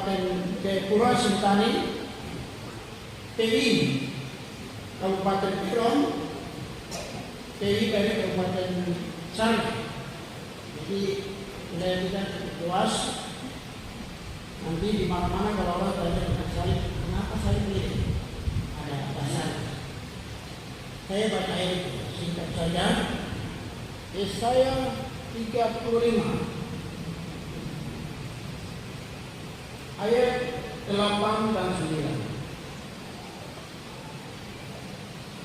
Kabupaten Jayapura Sentani, TI Kabupaten Piron, TI dari Kabupaten Sari. Jadi wilayah kita cukup luas. Nanti di mana-mana kalau orang tanya dengan saya, kenapa saya pilih? Ada dasar. Saya baca ayat singkat saja. Yesaya 35 ayat 8 dan 9.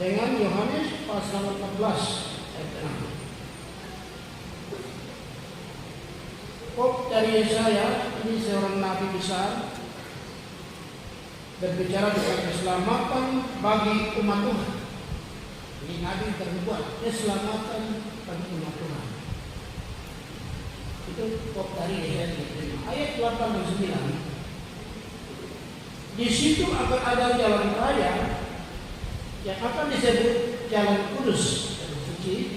Dengan Yohanes pasal 14 ayat 6. Pop dari Yesaya, ini seorang nabi besar, berbicara tentang keselamatan bagi umat Tuhan. Ini nabi terbuat keselamatan bagi umat Tuhan. Itu pop dari Yesaya ayat 8 dan 9. Di situ akan ada jalan raya yang akan disebut jalan kudus dan suci.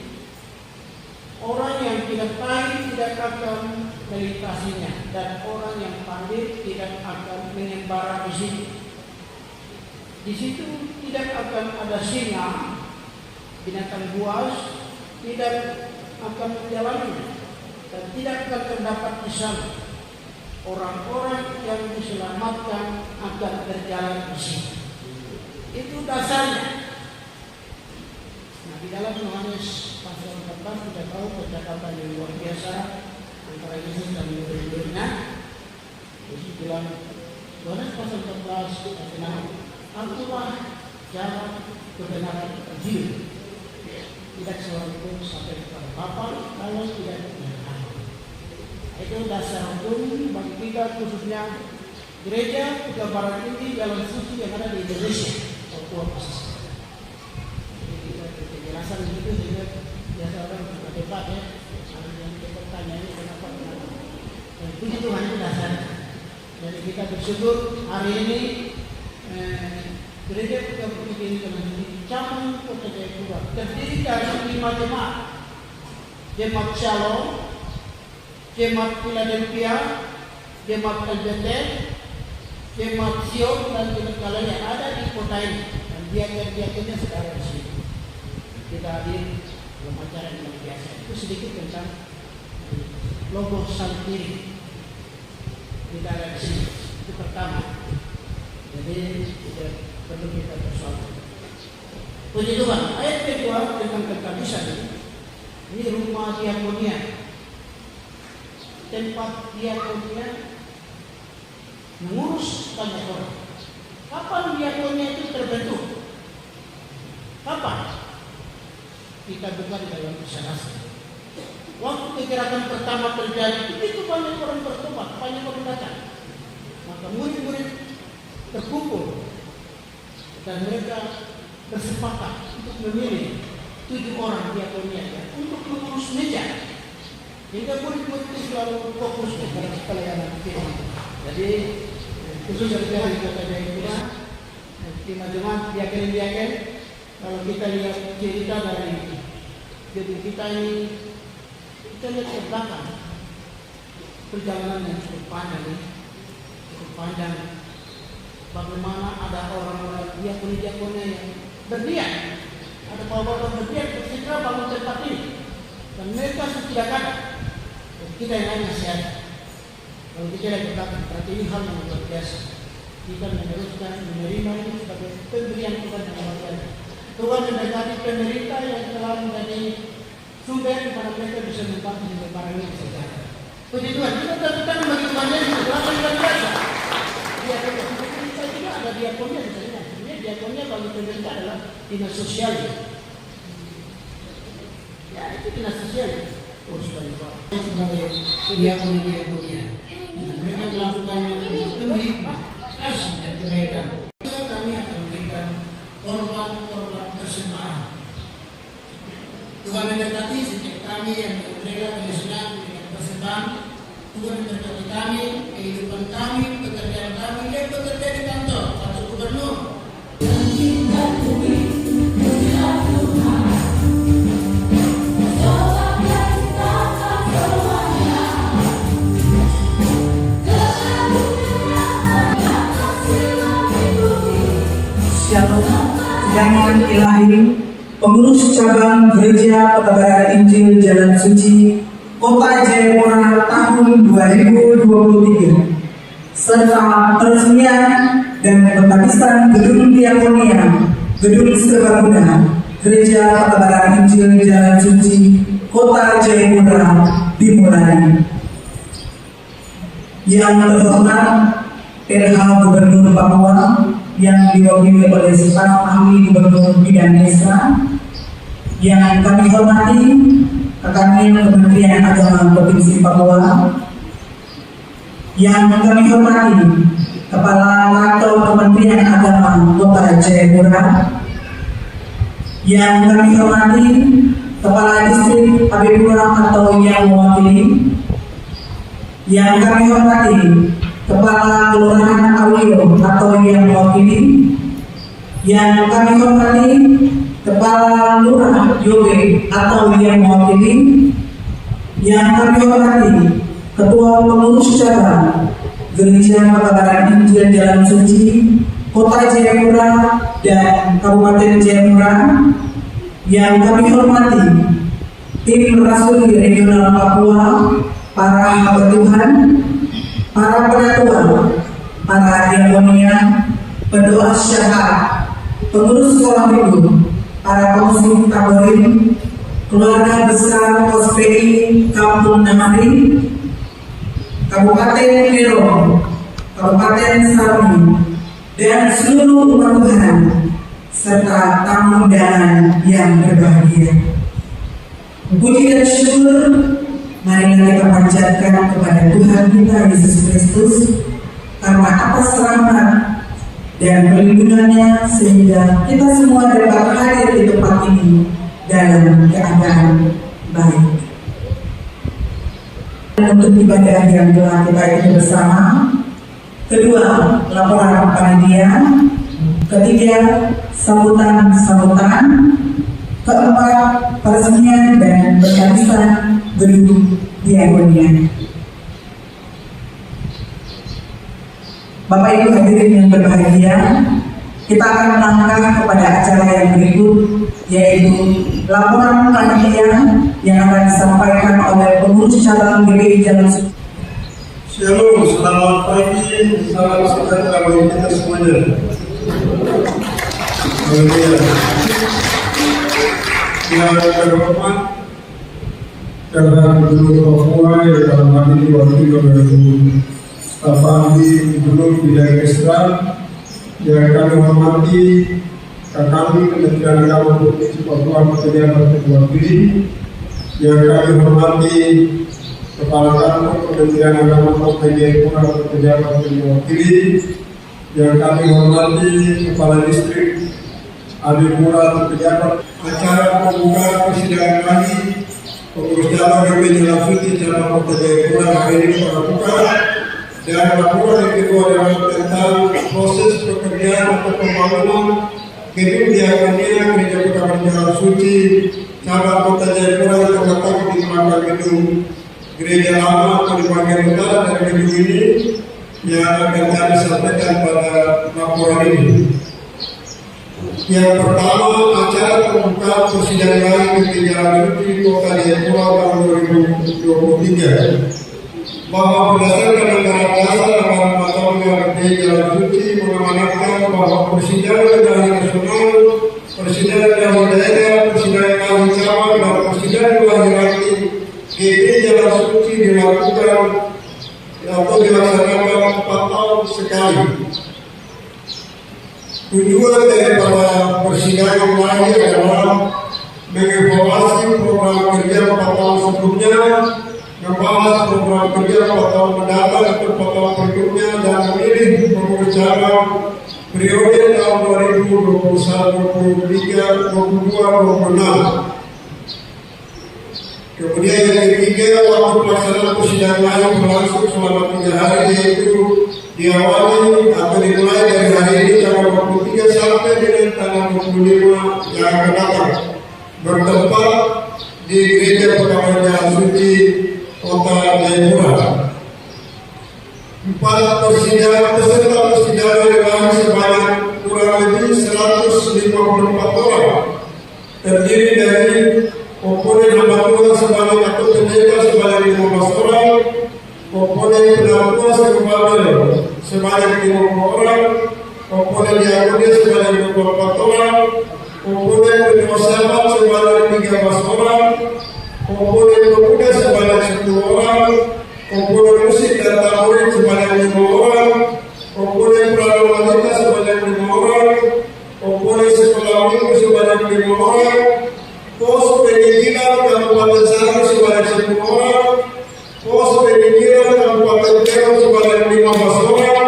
Orang yang tidak tahu tidak akan melintasinya, dan orang yang pandai tidak akan mengembara di situ. Di situ tidak akan ada singa, binatang buas tidak akan menjalani, dan tidak akan terdapat di sana. Orang-orang yang diselamatkan akan berjalan di situ. Itu dasarnya. Nah, di dalam Yohanes pasal 14 kita tahu percakapan yang luar biasa antara Yesus dan murid-muridnya. Yesus bilang, Yohanes pasal 14 ayat 6, akulah jalan, kebenaran, dan hidup. Tidak seorang pun sampai kepada Bapa kalau tidak kepada Aku. Itu dasar hukum bagi kita, khususnya gereja Kebaran ini jalan suci yang ada di Indonesia, Papua Pasisir. Penjelasan begitu sehingga biasa orang berdebat ya, ada yang bertanya ini kenapa. Dan puji Tuhan itu dasar. Jadi kita bersyukur hari ini gereja Kebaran ini telah cabang Kota Jayapura terdiri dari 5 jemaat. Jemaat Shalom, Jemaat Philadelphia, Jemaat Albeter, Jemaat Sion, dan jemaat yang ada di kota ini. Dan diaken-diakennya sekarang di sini. Kita hadir dalam acara yang luar biasa. Itu sedikit tentang logo salib kiri. Kita ada di sini. Itu pertama. Jadi tidak perlu kita persoalkan. Puji Tuhan. Ayat kedua tentang kekadisan ini. Ini rumah diakonia. Tempat diakonia mengurus banyak orang. Kapan diakonia itu terbentuk? Kapan? Kita buka di dalam Kisah. Waktu kegerakan pertama terjadi, begitu banyak orang bertobat, banyak orang datang. Maka murid-murid terkumpul dan mereka bersepakat untuk memilih 7 orang diakonia untuk mengurus meja. Hingga murid-murid itu selalu fokus kepada pelayanan kita. Jadi khusus dari Kota Jayapura, di Majuman, diaken-diaken. Kalau kita lihat cerita dari jadi kita ini, kita lihat ke belakang perjalanan yang cukup panjang, bagaimana ada orang-orang diakon-diakonnya yang berdiam, ada bapak-bapak berdiam segera bangun tempat ini, dan mereka tidak ada. Dan kita yang lain masih ada. Kalau kita lihat ke belakang, berarti ini hal yang luar biasa. Kita meneruskan menerima ini sebagai pemberian Tuhan yang luar biasa. Tuhan mendekati pemerintah yang telah menjadi sumber di mana mereka bisa membantu barang ini sejarah. Puji Tuhan, kita tentukan bagi Tuhan yang luar biasa. Kita juga ada diakonnya di sana. Sebenarnya diakonnya bagi pemerintah adalah dinas sosial. Ya, itu dinas sosial. Urus dari Pak. Sebagai diakonnya. Mereka melakukan demi kasih dan kebaikan. Kami akan memberikan korban-korban persembahan. Tuhan mendekati setiap kami yang bergerak dengan persembahan. Tuhan mendekati kami, kehidupan kami, pekerjaan kami, dan bekerja di kantor atau gubernur. Pelayanan Ilahi, pengurus cabang Gereja Petebaran Injil Jalan Suci Kota Jayapura tahun 2023, serta peresmian dan pembagian gedung diakonia, gedung serbaguna Gereja Petebaran Injil Jalan Suci Kota Jayapura dimulai. Yang terhormat PLH Gubernur Papua yang diwakili oleh staf ahli Gubernur Bidang Desa, yang kami hormati rekan Kementerian Agama Provinsi Papua, yang kami hormati Kepala Kantor Kementerian Agama Kota Jayapura, yang kami hormati Kepala Distrik Abipura atau yang mewakili, yang kami hormati Kepala Kelurahan Awio atau yang mewakili, yang kami hormati Kepala Lurah Yobe atau yang mewakili, yang kami hormati Ketua Pengurus Cabang Gereja Petebaran Injil Jalan Suci Kota Jayapura dan Kabupaten Jayapura, yang kami hormati tim Rasuli Regional Papua, para hamba Tuhan, para penatua, para diakonia, pendoa syafaat, pengurus sekolah minggu, para pengurus taborin, keluarga besar POSPI Kampung Namari, Kabupaten Kero, Kabupaten Sarmi, dan seluruh umat Tuhan, serta tamu undangan yang berbahagia. Puji dan syukur marilah kita panjatkan kepada Tuhan kita Yesus Kristus karena atas rahmat dan perlindungannya sehingga kita semua dapat hadir di tempat ini dalam keadaan baik. Untuk ibadah yang telah kita ikuti bersama, kedua, laporan panitia, ketiga, sambutan-sambutan, keempat, peresmian dan pembagian gedung diakonia. Bapak Ibu hadirin yang berbahagia, kita akan melangkah kepada acara yang berikut, yaitu laporan panitia yang akan disampaikan oleh pengurus cabang GPI Jalan Suci. Shalom, selamat pagi, salam sejahtera bagi kita semuanya. Yang terhormat Karena Gubernur Papua yang dalam hal ini diwakili oleh staf ahli Gubernur Bidang Desa, yang kami hormati kami Kementerian Agama Provinsi Papua Pejabat Terwakili, yang kami hormati Kepala Kantor Kementerian Agama Kota Jayapura Pejabat Terwakili, yang kami hormati Kepala Distrik Abipura Pejabat. Acara pembukaan persidangan kami pengurus cabang GPI Jalan Suci cabang Kota Jayapura hari ini dilakukan, dan laporan yang kedua adalah tentang proses pekerjaan atau pembangunan gedung diakonia Gereja Petebaran Jalan Suci cabang Kota Jayapura yang terletak di belakang gedung Gereja Lama atau di bagian utara dari gedung ini, yang akan kami sampaikan pada laporan ini. Yang pertama, acara pembukaan persidangan GPI Jalan Suci Kota Jayapura tahun 2023, bahwa berdasarkan anggaran dasar anggaran 4 tahun GPI Jalan Suci mengamanatkan bahwa persidangan dari nasional, persidangan dari daerah, persidangan dari cabang, dan persidangan dari ranting GPI Jalan Suci dilakukan atau dilaksanakan 4 tahun sekali. Tujuan daripada persidangan ini adalah mengevaluasi program kerja 4 tahun sebelumnya, membahas program kerja 4 tahun mendatang atau 4 tahun berikutnya, dan memilih pengurus cabang periode tahun 2021, 2023, 2022, 2026. Kemudian yang ketiga, waktu pelaksanaan persidangan lain berlangsung selama 3 hari, yaitu diawali atau dimulai dari hari ini tanggal 23 sampai dengan tanggal 25 yang akan datang, bertempat di Gereja Petebaran Jalan Suci Kota Jayapura. 4 persidangan peserta persidangan dilakukan sebanyak kurang lebih 154 komponen penatua sebanyak 50 orang, komponen diakonia sebanyak 24 orang, komponen penyusapan sebanyak 13 orang, komponen pemuda sebanyak 10 orang, komponen musik dan tamborin sebanyak 5 orang, komponen perahu wanita sebanyak 5 orang, komponen sekolah minggu sebanyak 5 orang, pos perizinan Kabupaten Sari sebanyak 10 orang, pos perizinan Kabupaten Tero sebanyak 15 orang,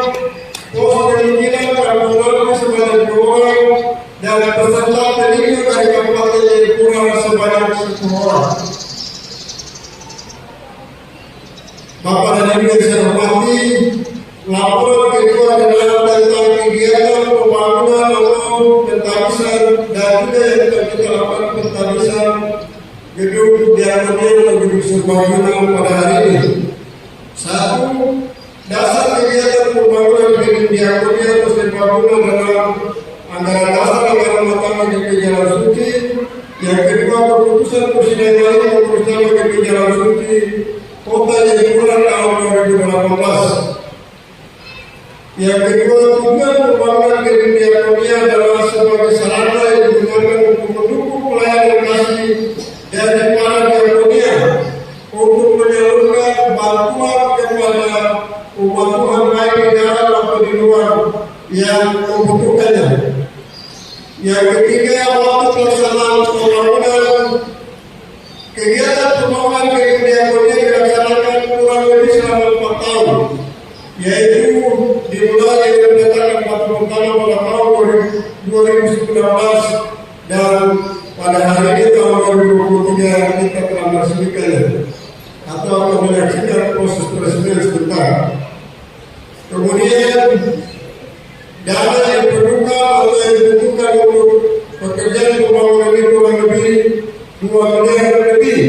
pos perizinan Kabupaten sebanyak 2 orang, dan peserta pemilu dari Kabupaten Jayapura sebanyak 10 orang. Bapak dan Ibu yang saya hormati, laporan kedua adalah tentang kegiatan pembangunan atau pentabisan dan juga yang telah kita lakukan pentabisan gedung diakonia atau gedung serbaguna pada hari ini. Satu, dasar kegiatan pembangunan gedung diakonia atau serbaguna dalam anggaran dasar anggaran rumah tangga GP Jalan Suci. Yang kedua, keputusan presiden lain yang bersama GP Jalan Suci Kota Jayapura tahun 2018. Yang kedua, tujuan pembangunan gedung diakonia adalah sebagai sarana yang digunakan untuk mendukung pelayanan kasih dari para diakonia untuk menyalurkan bantuan kepada umat Tuhan baik di dalam maupun di luar yang membutuhkannya. Yang ketiga, waktu pelaksanaan pembangunan kegiatan pembangunan gedung diakonia dilaksanakan kurang lebih selama 4 tahun, yaitu dimulai dari pendaftaran batu pertama pada tahun 2019 dan pada hari ini tahun 2023 kita telah meresmikannya atau akan menyaksikan proses peresmian sebentar. Kemudian dana yang diperlukan atau yang dibutuhkan untuk pekerjaan pembangunan ini kurang lebih 2 miliar lebih,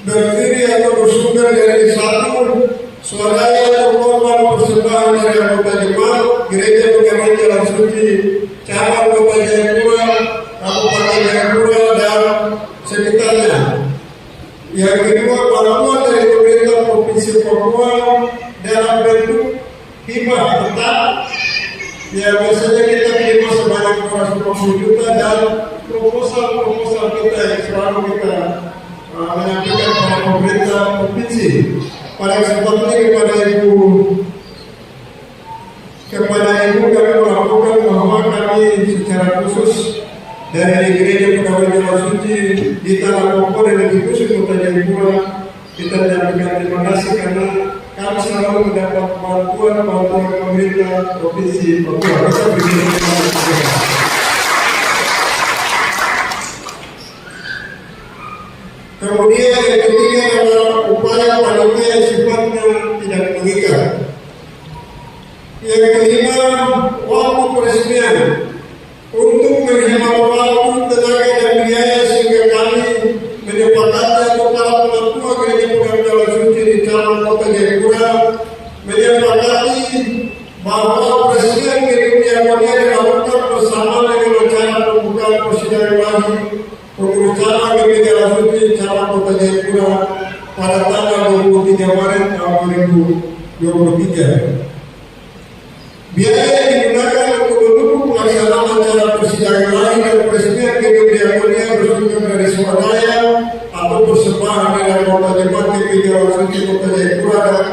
berdiri atau bersumber dari satu swadaya atau korban persembahan dari anggota jemaat Gereja Pegawai Jalan Suci cabang Kota Jayapura, Kabupaten Jayapura dan sekitarnya. Yang kedua, bantuan dari pemerintah Provinsi Papua dalam bentuk hibah tetap. Ya, biasanya kita terima sebanyak 250 juta dan proposal kita yang selalu kita menyampaikan kepada pemerintah provinsi. Pada kesempatan ini kepada ibu kami melaporkan bahwa kami secara khusus dari Gereja Pegawai Jalan Suci di Tanah Pokok dan di khusus Kota Jayapura kita menyampaikan terima kasih karena kami selalu mendapat bantuan pemerintah provinsi Papua. Kita beri terima kasih. Kemudian yang ketiga adalah upaya panitia yang sifatnya tidak mengikat. Yang kelima, waktu peresmian untuk menghemat waktu, tenaga dan biaya sehingga kami menyepakati atau para penatua Gereja Pegawai Jalan Suci di cabang Kota Jayapura menyepakati bahwa peresmian gedung diakonia dilakukan bersama dengan acara pembukaan persidangan wajib pengurus cabang GP Jalan Suci cabang Kota Jayapura pada tanggal 23 Maret tahun 2023. Biaya yang digunakan untuk mendukung pelaksanaan acara persidangan lain dan peresmian gedung diakonia bersumber dari swadaya atau persembahan dari anggota jemaat GP Jalan Suci Kota Jayapura dan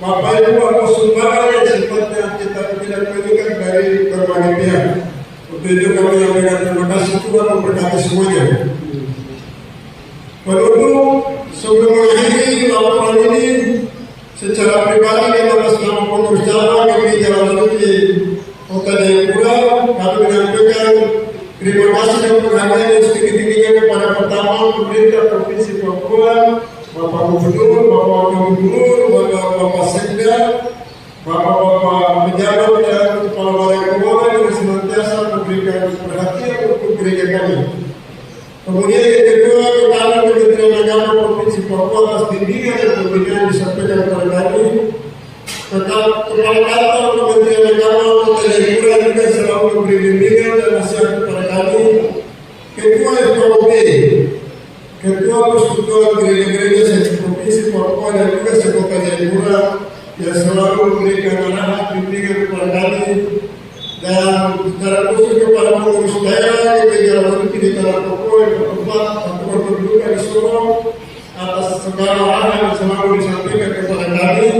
Bapak Ibu atau sumbangan yang sifatnya kita tidak mengikat dari berbagai pihak. Untuk itu kami menyampaikan terima kasih Tuhan memberkati semuanya. Penutup, sebelum mengakhiri laporan ini, secara pribadi dan atas nama pengurus cabang GP Jalan Suci Kota Jayapura, kami menyampaikan terima kasih dan penghargaan yang setinggi-tingginya kepada pertama pemerintah Provinsi Papua, Bapak Gubernur, Bapak Wakil Gubernur, Bapak Sekda, Bapak-bapak pejabat dan kepala balai keuangan yang senantiasa memberikan perhatian untuk gereja kami. Kemudian yang kedua, kepada Kementerian Agama Provinsi Papua atas bimbingan dan pembinaan disampaikan kepada kami. Kepala Kantor Kementerian Agama Kota Jayapura juga selalu memberi bimbingan dan nasihat kepada kami. Ketua FKUP, Ketua Persekutuan Gereja-Gereja Provinsi Papua dan juga sekota Jayapura yang selalu memberikan arahan bimbingan kepada kami dan secara khusus kepada pengurus daerah di Negara Suci di Tanah Papua yang bertempat atau berkedudukan di Sorong atas segala arahan yang selalu disampaikan kepada kami,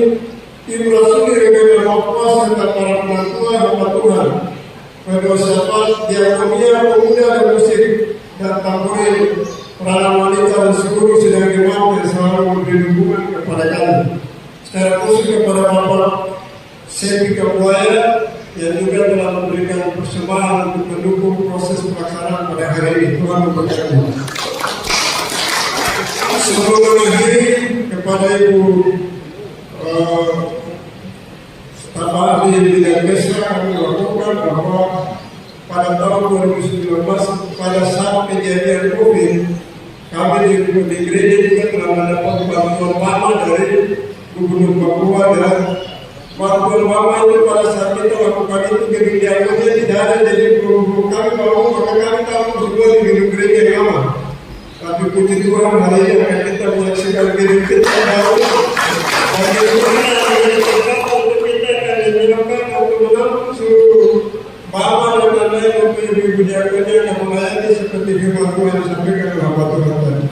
tim Rasuli Regional Papua serta para penantua hamba Tuhan, kedua sahabat diakonia pemuda dan musik dan tamborin, peranan wanita dan seluruh sidang imam yang selalu memberi dukungan kepada kami. Secara khusus kepada Bapak Sepi Kabuaya yang juga telah memberikan persembahan untuk mendukung proses pelaksanaan pada hari ini. Tuhan memberkati. Sebelum mengakhiri, kepada Ibu staf ahli di bidang desa, kami melakukan bahwa pada tahun 2019 pada saat kejadian COVID, kami di gereja juga telah mendapat bantuan mama dari Gubernur Papua, dan bantuan mama itu pada saat kita lakukan itu gedung diakonia tidak ada, jadi guru kami kalau maka kami tahu semua di gedung gereja yang lama. Tapi puji Tuhan hari ini akan kita menyaksikan gedung kita baru. Dan gedung kita untuk kita akan diminumkan untuk menampung seluruh mama dan lain-lain untuk ibu-ibu diakonia yang melayani seperti firman Tuhan yang disampaikan oleh hamba Tuhan tadi.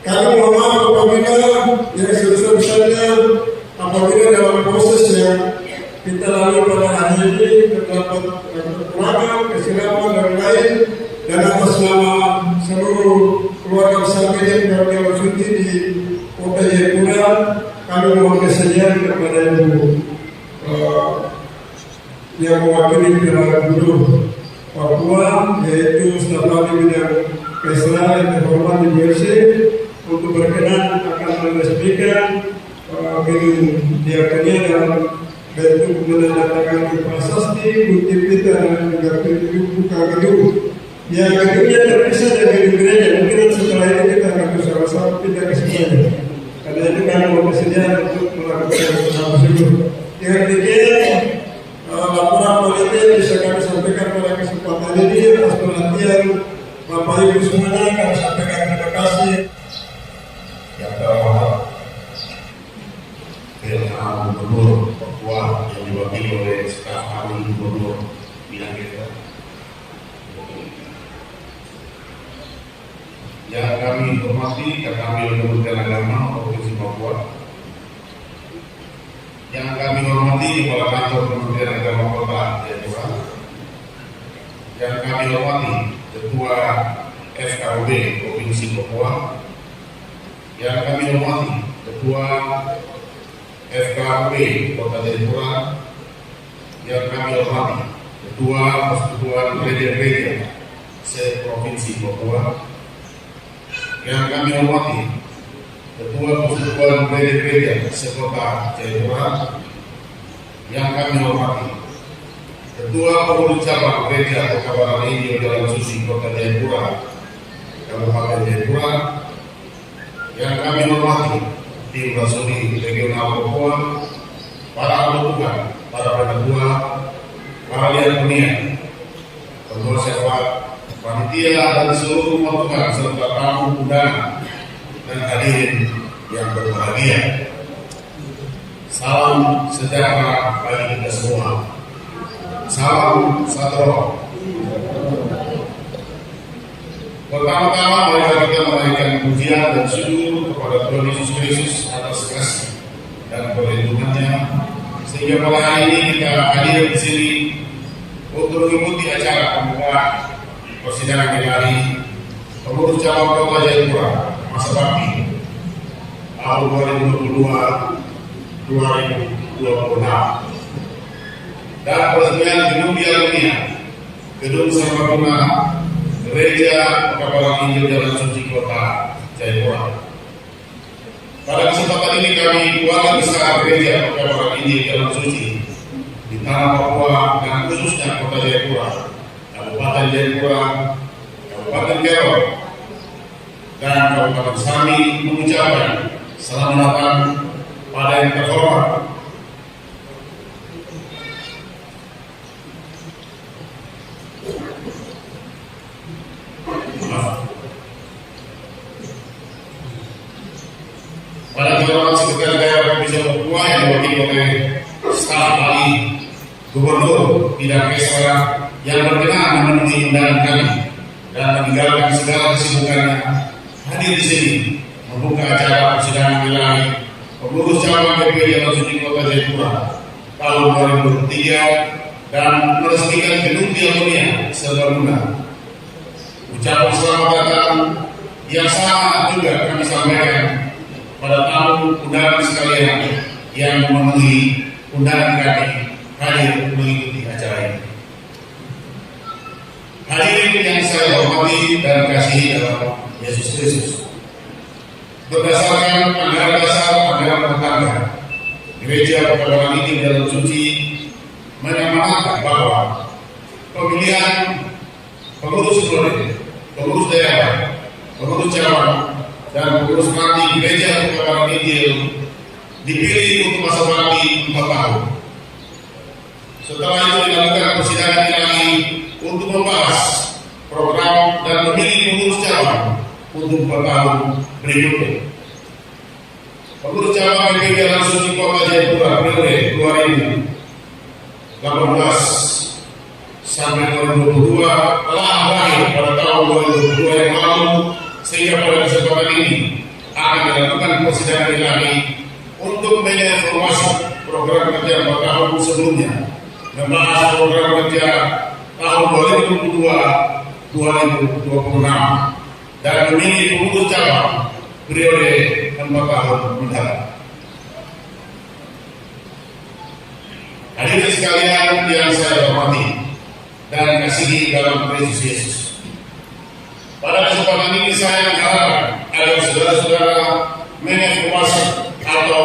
Kami mohon maaf apabila yang sebesar-besarnya apabila dalam proses yang kita lalui pada hari ini terdapat kekurangan, kesilapan dan lain, dan atas nama seluruh keluarga besar media keluarga Suci di Kota Jayapura, kami mohon kesediaan kepada Ibu yang mewakili Perdana Gubernur Papua, yaitu staf ahli bidang Kesra yang terhormat di BRC, untuk berkenan akan meresmikan gedung diakonia dalam bentuk menandatangani prasasti, bukti pita dan juga buka gedung. Ya, gedungnya terpisah dari gedung gereja. Mungkin setelah ini kita akan bersama-sama pindah ke sini. Karena itu kami mau kesediaan untuk melakukan hal tersebut. Dengan demikian, laporan politik bisa kami sampaikan pada kesempatan ini atas perhatian Bapak Ibu semuanya. Kami sampaikan terima kasih. Yang terhormat Perdana Gubernur Papua yang diwakili oleh staf ahli Gubernur bidang desa, yang kami hormati dan kami Kementerian Agama Provinsi Papua, yang kami hormati Kepala Kantor Kementerian Agama Kota Jayapura, yang kami hormati Ketua FKUB Provinsi Papua, yang kami hormati Ketua FKUB Kota Jayapura, yang kami hormati Ketua Persekutuan Gereja-Gereja se-Provinsi Papua, yang kami hormati Ketua Persekutuan Gereja-Gereja se-Kota Jayapura, yang kami hormati Ketua Pengurus Cabang Gereja Kebaran Injil Jalan Suci Kota Jayapura, Kabupaten Jayapura, yang kami hormati tim Rasuli Regional Papua, para hamba Tuhan, para penatua, para lihat dunia, pengurus sewa, panitia dan seluruh umat Tuhan serta tamu undangan dan hadirin yang berbahagia. Salam sejahtera bagi kita semua. Salam satu roh. Pertama-tama marilah kita menaikkan pujian dan syukur kepada Tuhan Yesus Kristus atas kasih dan perlindungannya, sehingga pada hari ini kita hadir di sini untuk mengikuti acara pembukaan persidangan ilahi pengurus cabang Kota Jayapura masa bakti tahun 2022-2026 dan peresmian gedung diakonia gedung serbaguna Gereja Kebaran Injil Jalan Suci Kota Jayapura. Pada kesempatan ini kami keluarga besar Gereja Kebaran Injil Jalan Suci di tanah Papua dan khususnya Kota Jayapura, Kabupaten Jayapura, Kabupaten Kero, dan Kabupaten Sami mengucapkan selamat datang pada yang terhormat pada Jalan Sekretaris Daerah Provinsi Papua yang diwakili oleh staf ahli Gubernur Bidang Kesra yang berkenan memenuhi undangan kami dan meninggalkan segala kesibukannya hadir di sini membuka acara persidangan wilayah pengurus cabang DPD Jalan Suci Kota Jayapura tahun 2023 dan meresmikan gedung Diakonia Serbaguna. Ucapan selamat datang yang sama juga kami sampaikan pada tamu undangan sekalian yang memenuhi undangan kami hadir mengikuti acara ini. Hadirin yang saya hormati dan kasihi dalam Yesus Kristus, berdasarkan anggaran dasar anggaran rumah tangga, Gereja Pekalongan ini dalam suci menyamankan bahwa pemilihan pengurus provinsi, pengurus daerah, pengurus cabang, dan pengurus nanti Gereja Pekalongan ini dipilih untuk masa bakti 4 tahun. Setelah itu dilakukan persidangan ilahi untuk membahas program dan memilih pengurus cabang untuk 4 tahun berikutnya. Pengurus cabang DPD Jalan Suci Kota Jayapura periode 2018 sampai 2022 telah berakhir pada tahun 2022 yang lalu, sehingga pada kesempatan ini akan dilakukan persidangan ilahi untuk mengevaluasi program kerja 4 tahun sebelumnya, membahas program kerja tahun 2022-2026 dan memilih pengurus cabang periode 4 tahun mendatang. Hadirin sekalian yang saya hormati dan kasihi dalam Kristus Yesus, pada kesempatan ini saya mengharapkan agar saudara-saudara mengevaluasi atau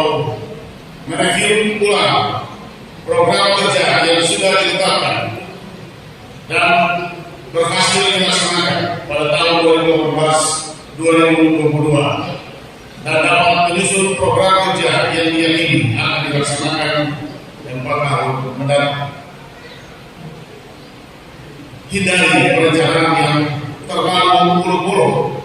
mereview ulang program kerja yang sudah ditetapkan dan berhasil dilaksanakan pada tahun 2018-2022 dan dapat menyusun program kerja yang diyakini akan dilaksanakan 4 tahun mendatang. Hindari perencanaan yang terlalu muluk-muluk,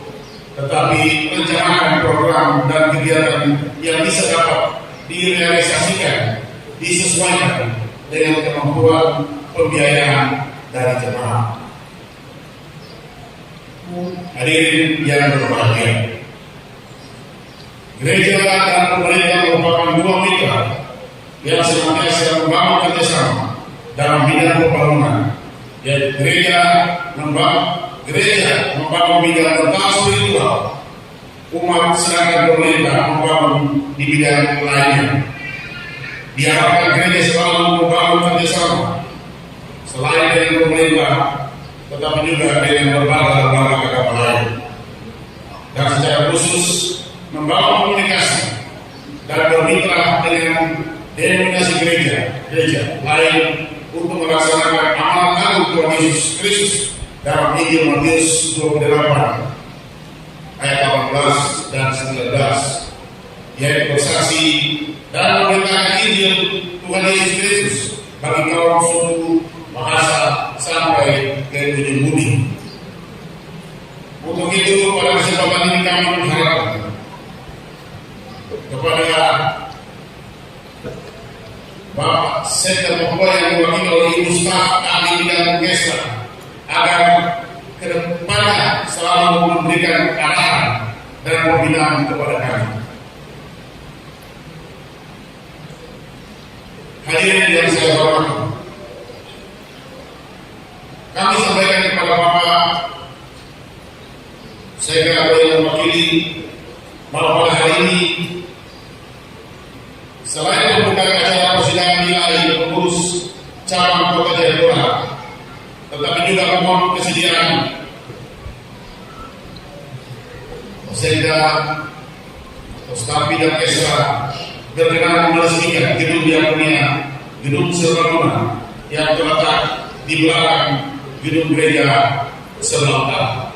tetapi rencanakan program dan kegiatan yang bisa dapat direalisasikan disesuaikan dengan kemampuan pembiayaan dari jemaah. Hadirin yang berbahagia, gereja dan pemerintah merupakan dua mitra yang senantiasa membangun kerjasama dalam bidang pembangunan, yaitu gereja membangun bidang tentang spiritual, umat sedangkan pemerintah membangun di bidang lainnya. Diharapkan gereja selalu membangun kerjasama selain dengan pemerintah, tetapi juga dengan berbagai lembaga agama lain, dan secara khusus membangun komunikasi dan bermitra dengan denominasi gereja lain untuk melaksanakan amanat agung Tuhan Yesus Kristus dalam Injil Matius 28 ayat 18 dan 19, yaitu bersaksi dan memberitakan Injil Tuhan Yesus Kristus bagi kaum suku, bahasa sampai ke ujung bumi. Untuk itu pada kesempatan ini kami mengharapkan kepada Bapak Sekda Papua yang diwakili oleh Ibu Staf Ahli Bidang Kesra agar ke depannya selalu memberikan arahan dan pembinaan kepada kami. Hadirin yang saya hormati, kami sampaikan kepada Bapak Sekda yang mewakili bahwa pada hari ini selain membuka acara persidangan ilahi pengurus cabang Kota Jayapura, tetapi juga memohon kesediaan Sekda atau staf bidang Kesra berkenan meresmikan gedung Diakonia, gedung Serbaguna yang terletak di belakang gedung gereja sebelah utara.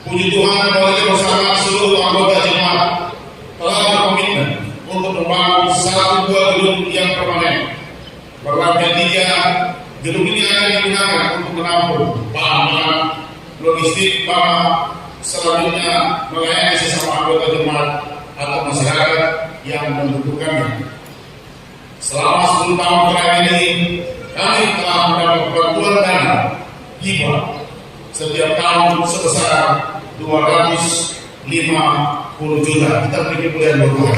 Puji Tuhan bahwa kita bersama seluruh anggota jemaat telah berkomitmen untuk membangun 1 buah gedung yang permanen berlantai 3. Gedung ini akan digunakan untuk menampung bahan-bahan logistik, selanjutnya melayani sesama anggota jemaat atau masyarakat yang membutuhkannya. Selama 10 tahun terakhir ini, kami telah mendapat bantuan dana hibah setiap tahun sebesar 250 juta. Kita beri kemuliaan berdoa.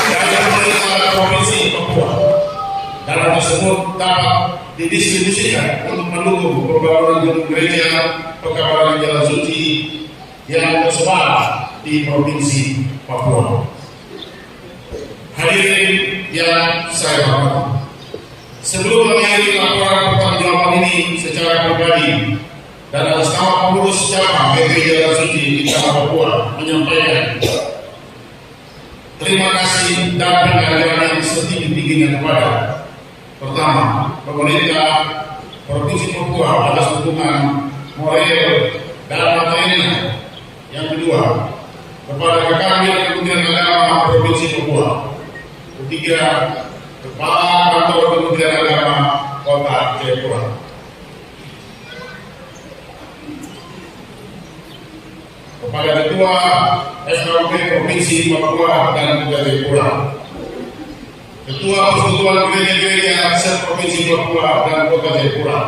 Dari pemerintah Provinsi Papua, dana tersebut dapat didistribusikan untuk mendukung pembangunan gedung gereja Pekabaran Jalan Suci yang tersebar di Provinsi Papua. Hadirin yang saya hormati, sebelum mengakhiri laporan pertanggungjawaban ini secara pribadi dan atas nama pengurus cabang GPI Jalan Suci di Tanah Papua menyampaikan terima kasih dan penghargaan yang setinggi-tingginya kepada pertama, pemerintah Provinsi Papua atas dukungan moral dan materialnya. Yang kedua, kepada kami Kementerian Agama Provinsi Papua. Ketiga, Kepala Kantor Kementerian Agama Kota Jayapura. Kepada Ketua SKP Provinsi Papua dan Kota Jayapura. Ketua Persekutuan Gereja-Gereja Se-Provinsi Papua dan Kota Jayapura.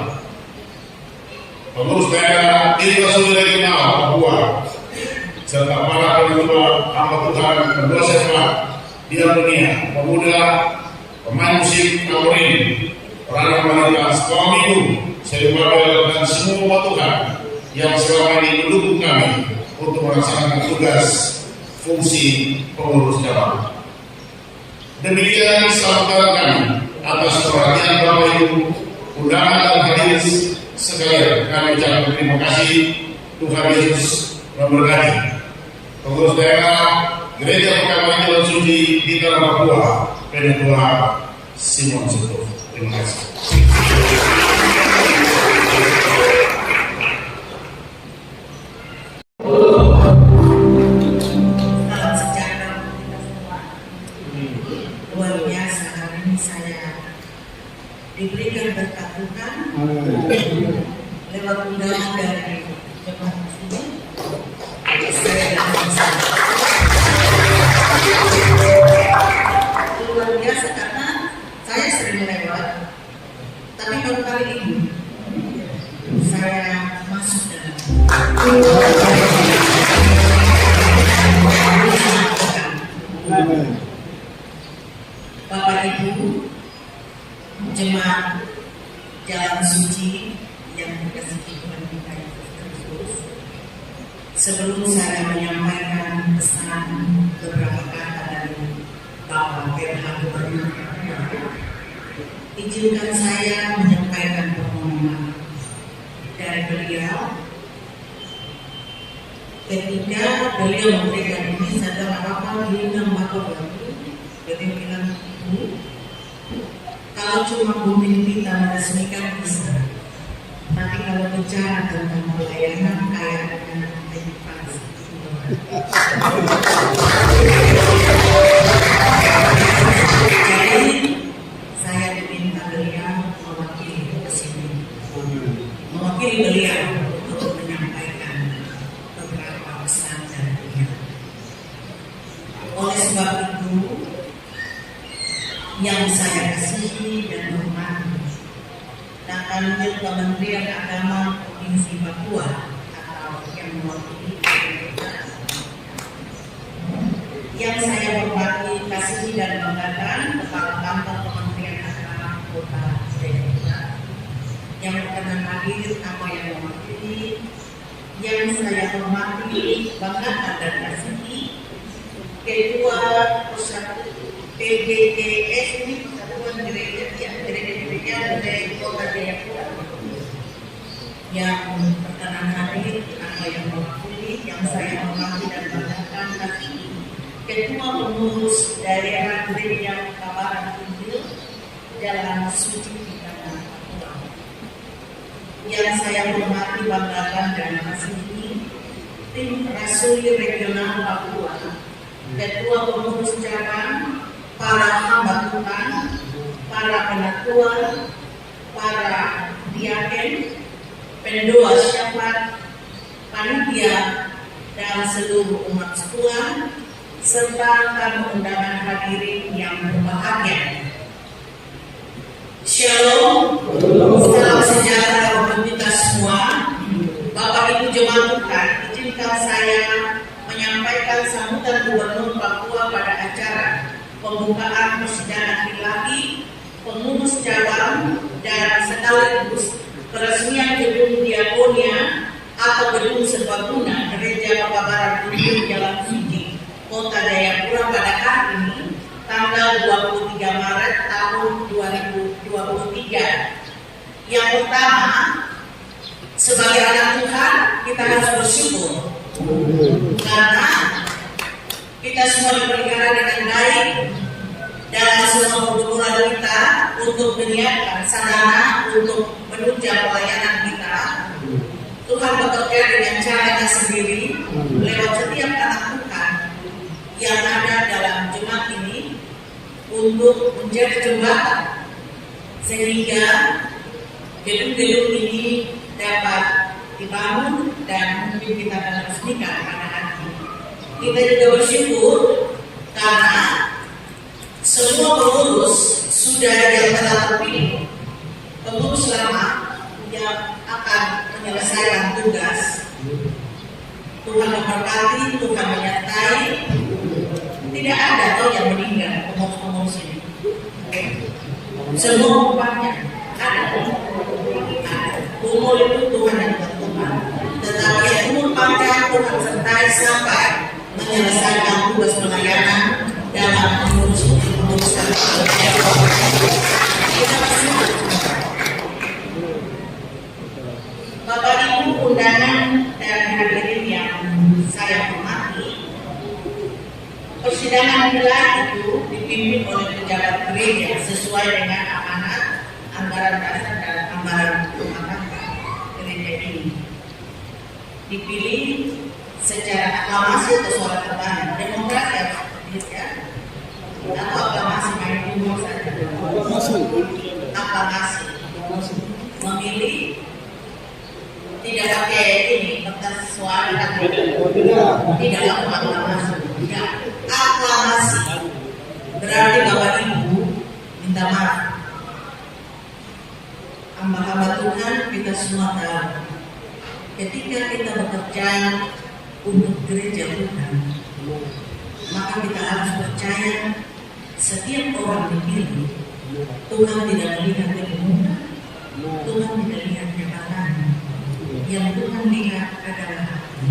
Pengurus daerah Infrastruktur Regional Papua serta para penerima hamba Tuhan kedua sekolah di dunia, pemuda, pemain musik tamborin, para wanita sekolah minggu, Serubabel dan semua Tuhan yang selama ini mendukung kami untuk melaksanakan tugas fungsi pengurus cabang. Demikian sambutan kami atas perhatian Bapak Ibu, undangan dan hadirin sekalian. Kami ucapkan terima kasih. Tuhan Yesus memberkati. Pengurus daerah Gereja Pekabaran Jalan Suci di Tanah Papua, Ketua Simon Seto. Terima kasih. Salam sejahtera kita semua. Luar biasa hari ini saya diberikan berkat Tuhan lewat undangan dari jemaat ini. Saya luar biasa karena saya sering lewat, tapi kalau kali ini saya masuk dalam Bapak Ibu jemaat Jalan Suci yang dikasihi Tuhan kita Yesus Kristus, sebelum saya menyampaikan pesan beberapa kata dari Bapak PH Gubernur, izinkan saya menyampaikan permohonan dari beliau ketika beliau memberikan ini. Saya apa bilang Bapak Gubernur, beliau bilang Bu, kalau cuma bumi kita meresmikan bisa, tapi kalau bicara tentang pelayanan kayak edukasi. Jadi saya diminta beliau mewakili ke sini, mewakili beliau untuk menyampaikan beberapa pesan dari beliau. Oleh sebab itu, yang saya kasihi dan hormati, dan Kanwil Kementerian Agama Provinsi Papua atau yang mewakili yang saya hormati, kasihi dan banggakan Kepala Kantor Kementerian Agama Kota Jayapura yang berkenan hadir atau yang mewakili, yang saya hormati, banggakan dan kasihi Ketua Pusat PGGS ini Persatuan Gereja-Gereja dari Kota Jayapura yang berkenan hadir atau yang mewakili, yang saya hormati dan banggakan kasihi Ketua Pengurus Daerah Gereja Pekabaran Jalan Suci di Tanah Papua, yang saya hormati, banggakan dan kasihi tim Rasuli Regional Papua, Ketua Pengurus Cabang, para hamba Tuhan, para penatua, para diaken, pendoa syafaat, panitia, dan seluruh umat Tuhan, serta tamu undangan hadirin yang berbahagia. Shalom, salam sejahtera untuk kita semua. Bapak Ibu jemaat Tuhan, izinkan saya menyampaikan sambutan Gubernur Papua pada acara pembukaan persidangan ilahi, pengurus cabang, dan sekaligus peresmian gedung Diakonia atau gedung serbaguna Gereja Kebabaran Unggul Jalan Suci, Kota Jayapura pada hari ini, tanggal 23 Maret tahun 2023. Yang pertama, sebagai anak Tuhan, kita harus bersyukur karena kita semua dipelihara dengan baik dalam semua pergumulan kita untuk menyiapkan sarana untuk menunjang pelayanan kita. Tuhan bekerja dengan caranya sendiri lewat setiap anak Tuhan yang ada dalam jemaat ini untuk menjadi jembatan sehingga gedung-gedung ini dapat dibangun dan mungkin kita akan resmikan pada hari ini. Kita juga bersyukur karena semua pengurus sudah yang telah terpilih, pengurus lama yang akan menyelesaikan tugas. Tuhan memberkati, Tuhan menyertai. Tidak ada yang meninggal pengurus ini. Semua umpamanya ada. Umur itu Tuhan yang tentukan, tetapi yang umur panjang Tuhan sertai sampai menyelesaikan tugas pelayanan dalam mengurus kita bersama. Bapak Ibu undangan dan hadirin yang saya hormati, persidangan wilayah itu dipimpin oleh pejabat gereja sesuai dengan amanat anggaran dasar dan anggaran rumah tangga gereja ini. Dipilih secara aklamasi atau suara terbanyak, demokrasi ya, atau aklamasi main umum saja. Aklamasi, memilih tidak pakai ini kertas suara, tidak lakukan aklamasi. Ya, aklamasi berarti Bapak Ibu minta maaf. Hamba-hamba Tuhan, kita semua tahu ketika kita bekerja untuk gereja Tuhan, maka kita harus percaya setiap orang dipilih. Tuhan tidak melihat kemuliaan, Tuhan tidak lihat jabatan, yang Tuhan lihat adalah hati.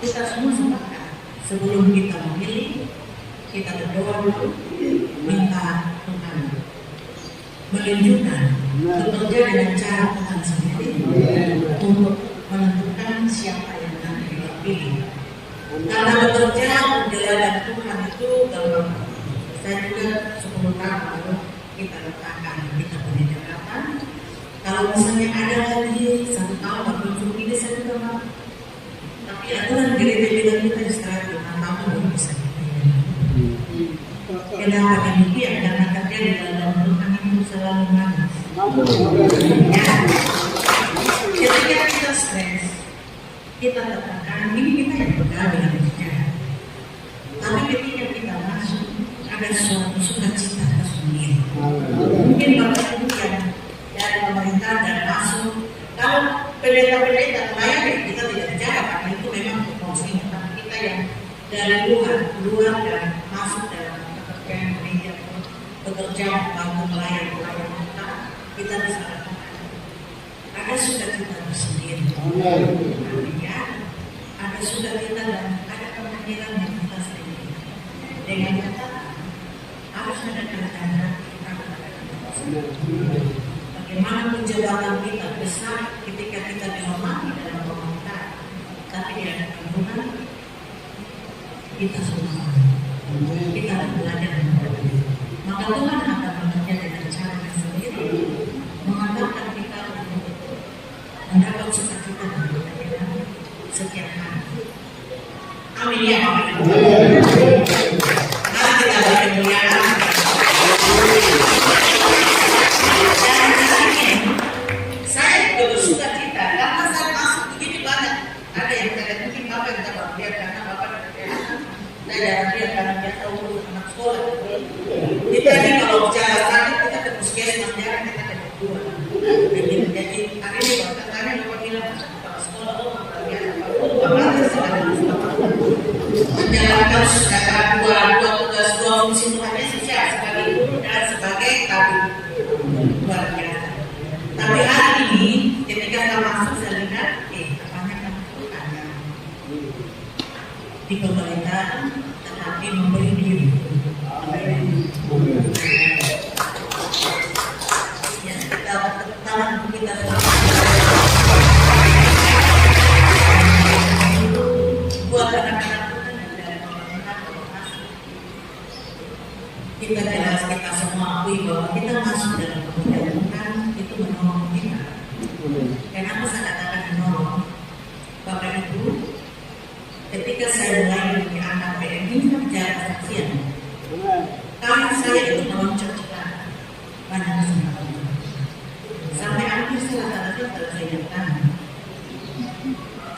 Kita semua sepakat sebelum kita memilih, kita berdoa dulu, minta Tuhan menunjukkan bekerja dengan cara Tuhan sendiri untuk menentukan siapa yang akan dipilih. Karena bekerja dengan Tuhan itu gampang. Saya juga 10 tahun lalu kita letakkan, kita punya jabatan. Kalau misalnya ada lagi 1 tahun atau 7 ini saya juga mau. Tapi aturan gereja bilang kita istirahat 5 tahun baru bisa dipilih. Kenapa demikian? Karena kerja di dalam Tuhan itu selalu manis. Ya. Ketika kita stres, kita katakan ini kita yang bergaul dengan kerja. Tapi ketika kita masuk, ada suatu sukacita tersendiri. Mungkin Bapak Ibu yang dari pemerintah dan masuk, kalau pendeta-pendeta melayani kita tidak bicara karena itu memang fungsinya. Tapi kita yang dari luar dan masuk dalam pekerjaan gereja, bekerja membantu pelayan-pelayan kita bisa lakukan. Ada sukacita tersendiri. Artinya ada sukacita dan ada kemungkinan yang kita sendiri. Dengan kata harus ada tanda kita bagaimana jabatan kita besar ketika kita dihormati dalam pemerintahan, tapi di hadapan Tuhan kita semua kita belajar maka Tuhan akan bekerja dengan cara yang sendiri mengantarkan kita untuk mendapat sukacita dan kebahagiaan setiap hari. Amin ya amin. Mari kita beri kemuliaan. Dan hari ini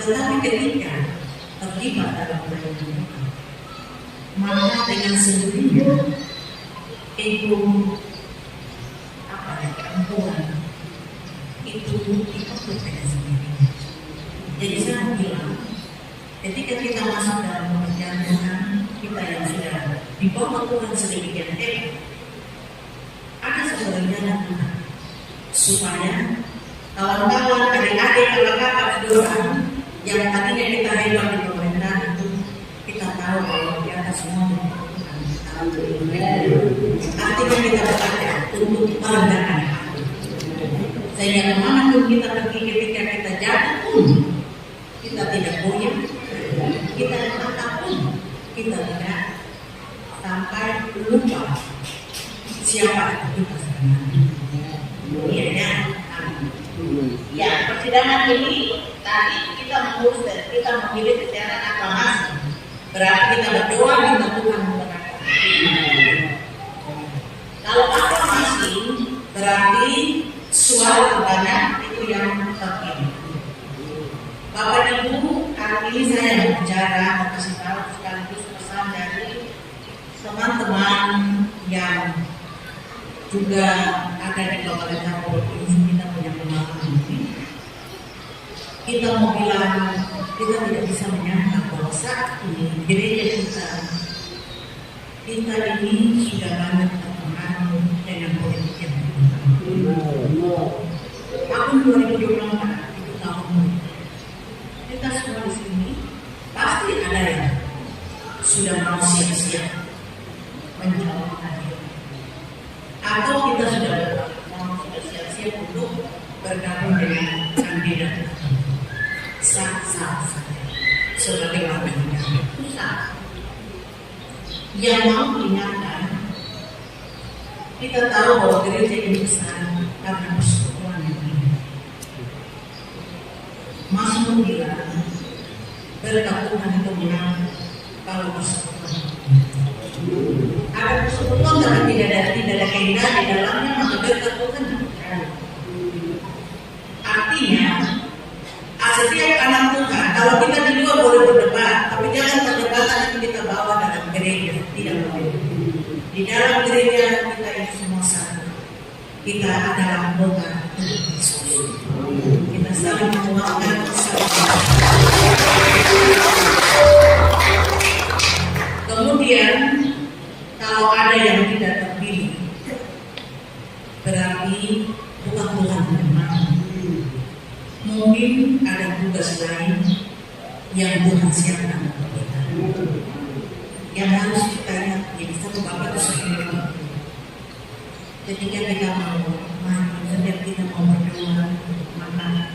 Tetapi ketika terlibat dalam pelayanan, maka dengan sendirinya itu keempuan itu ikut dengan sendirinya. Jadi saya bilang, ketika kita masuk dalam pekerjaan Tuhan, kita yang sudah dibawa Tuhan sedemikian hebat, ada sesuatu jalan Tuhan supaya kawan-kawan, adik-adik, kakak-kakak di doa yang tadinya kita hebat di pemerintahan itu, kita tahu bahwa di atas semua Tuhan. Artinya kita bekerja untuk merendahkan hati. Sehingga kemanapun kita pergi, ketika kita jatuh pun kita tidak goyah, kita angkat pun kita tidak sampai lupa siapa kita sebenarnya. Iya ya. Ya, persidangan ini tadi kita mengurus dan kita memilih kesehatan aklamasi. Berarti kita berdoa minta Tuhan memberkati. Kalau aklamasi berarti suara terbanyak itu yang terpilih. Bapak Ibu, hari ini saya bicara kasih tahu sekaligus pesan dari teman-teman yang juga ada di Kabupaten Provinsi kita punya pengalaman ini. Kita mau bilang kita tidak bisa menyangka bahwa saat ini gereja kita ini sudah banyak terpengaruh dengan politik yang tahun 2024 itu tahun kita semua di sini pasti ada yang sudah mau siap-siap mencalonkan diri, atau kita sudah mau siap-siap untuk bergabung dengan kandidat sah-sah saja sebagai warga negara. Yang mau diingatkan, kita tahu bahwa gereja ini besar karena persekutuan yang ini. Mazmur bilang berkat Tuhan itu menang kalau persekutuan. Ada persekutuan tapi tidak ada keindahan di dalamnya, maka berkat Tuhan. Artinya setiap anak Tuhan, kalau kita di luar boleh berdebat, tapi jangan perdebatan itu kita bawa dalam gereja, tidak boleh. Di dalam gereja kita ini semua satu. Kita adalah anggota Yesus. Kita saling menguatkan Kemudian kalau ada yang tidak terpilih, berarti bukan Tuhan yang mau. Mungkin ada tugas lain yang Tuhan siapkan untuk kita. Yang harus kita ingat, jadi satu Bapak itu sendiri. Ketika kita mau maju, setiap kita mau berdoa, maka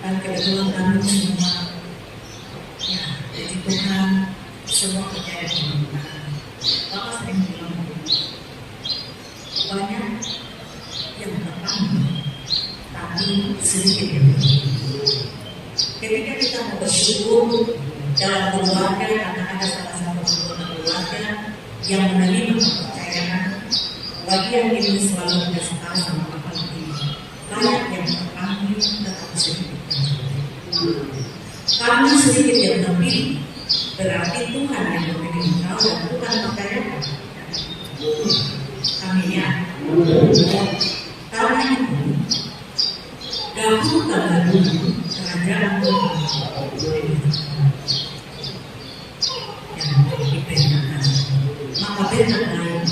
dan kebetulan kami semua, ya, jadi Tuhan semua percaya dengan Tuhan. Bapak sering bilang, banyak yang terpanggil, tapi sedikit yang terpilih. Ketika kita mau bersyukur dalam keluarga, karena ada salah satu anggota keluarga yang menerima kepercayaan, bagian ini selalu dikasih tahu sama Bapak ini. Banyak yang terpanggil, tetapi sedikit. Karena sedikit yang terpilih, berarti Tuhan yang memilih engkau dan Tuhan percayakan. Amin ya. Karena itu, dahulukanlah dulu kerajaan Tuhan yang diperintahkan, maka berkat lain.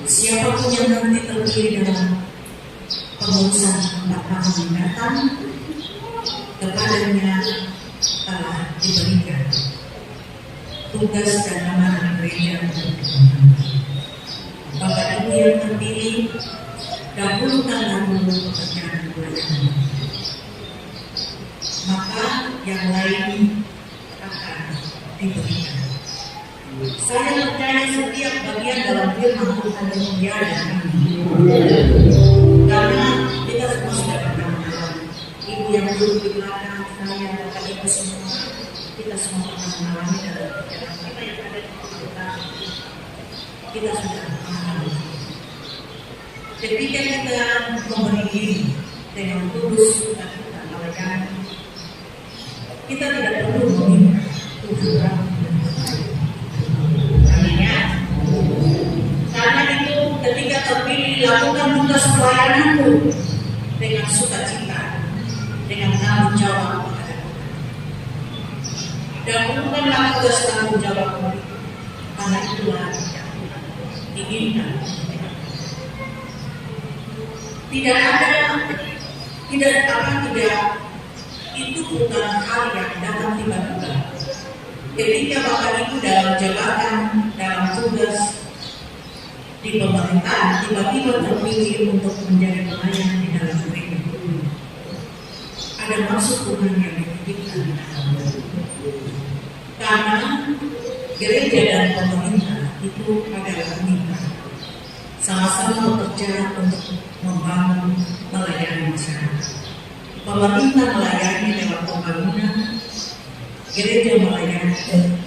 Siapapun yang nanti terpilih dalam pengurusan 4 tahun mendatang, kepadanya telah diberikan tugas dan amanah gereja untuk Bapak Ibu yang terpilih, dahulukanlah dulu pekerjaan pelayanan, maka yang lain akan diberikan. Saya percaya setiap bagian dalam firman Tuhan yang mulia karena kita semua sudah pernah, ibu yang dulu di belakang saya, bapak ibu semua, kita semua pernah mengalami dalam perjalanan kita yang ada di pemerintahan. Kita sudah mengalami. Ketika kita memberi diri dengan tulus dan kita melayani. Kita tidak perlu meminta Tuhan. Karena itu ketika terpilih lakukan tugas pelayananmu dengan sukacita, dengan tanggung jawab kepada Tuhan. Dan bukanlah tugas tanggung jawabmu, karena itulah yang diinginkan. Tidak itu bukan hal yang datang tiba-tiba. Ketika Bapak Ibu dalam jabatan, dalam tugas di pemerintahan, tiba-tiba terpilih untuk menjadi pelayan di dalam gereja, ada maksud Tuhan yang dititipkan. Karena gereja dan pemerintah itu adalah mitra, sama-sama bekerja untuk membangun, melayani masyarakat. Pemerintah melayani lewat pembangunan, gereja melayani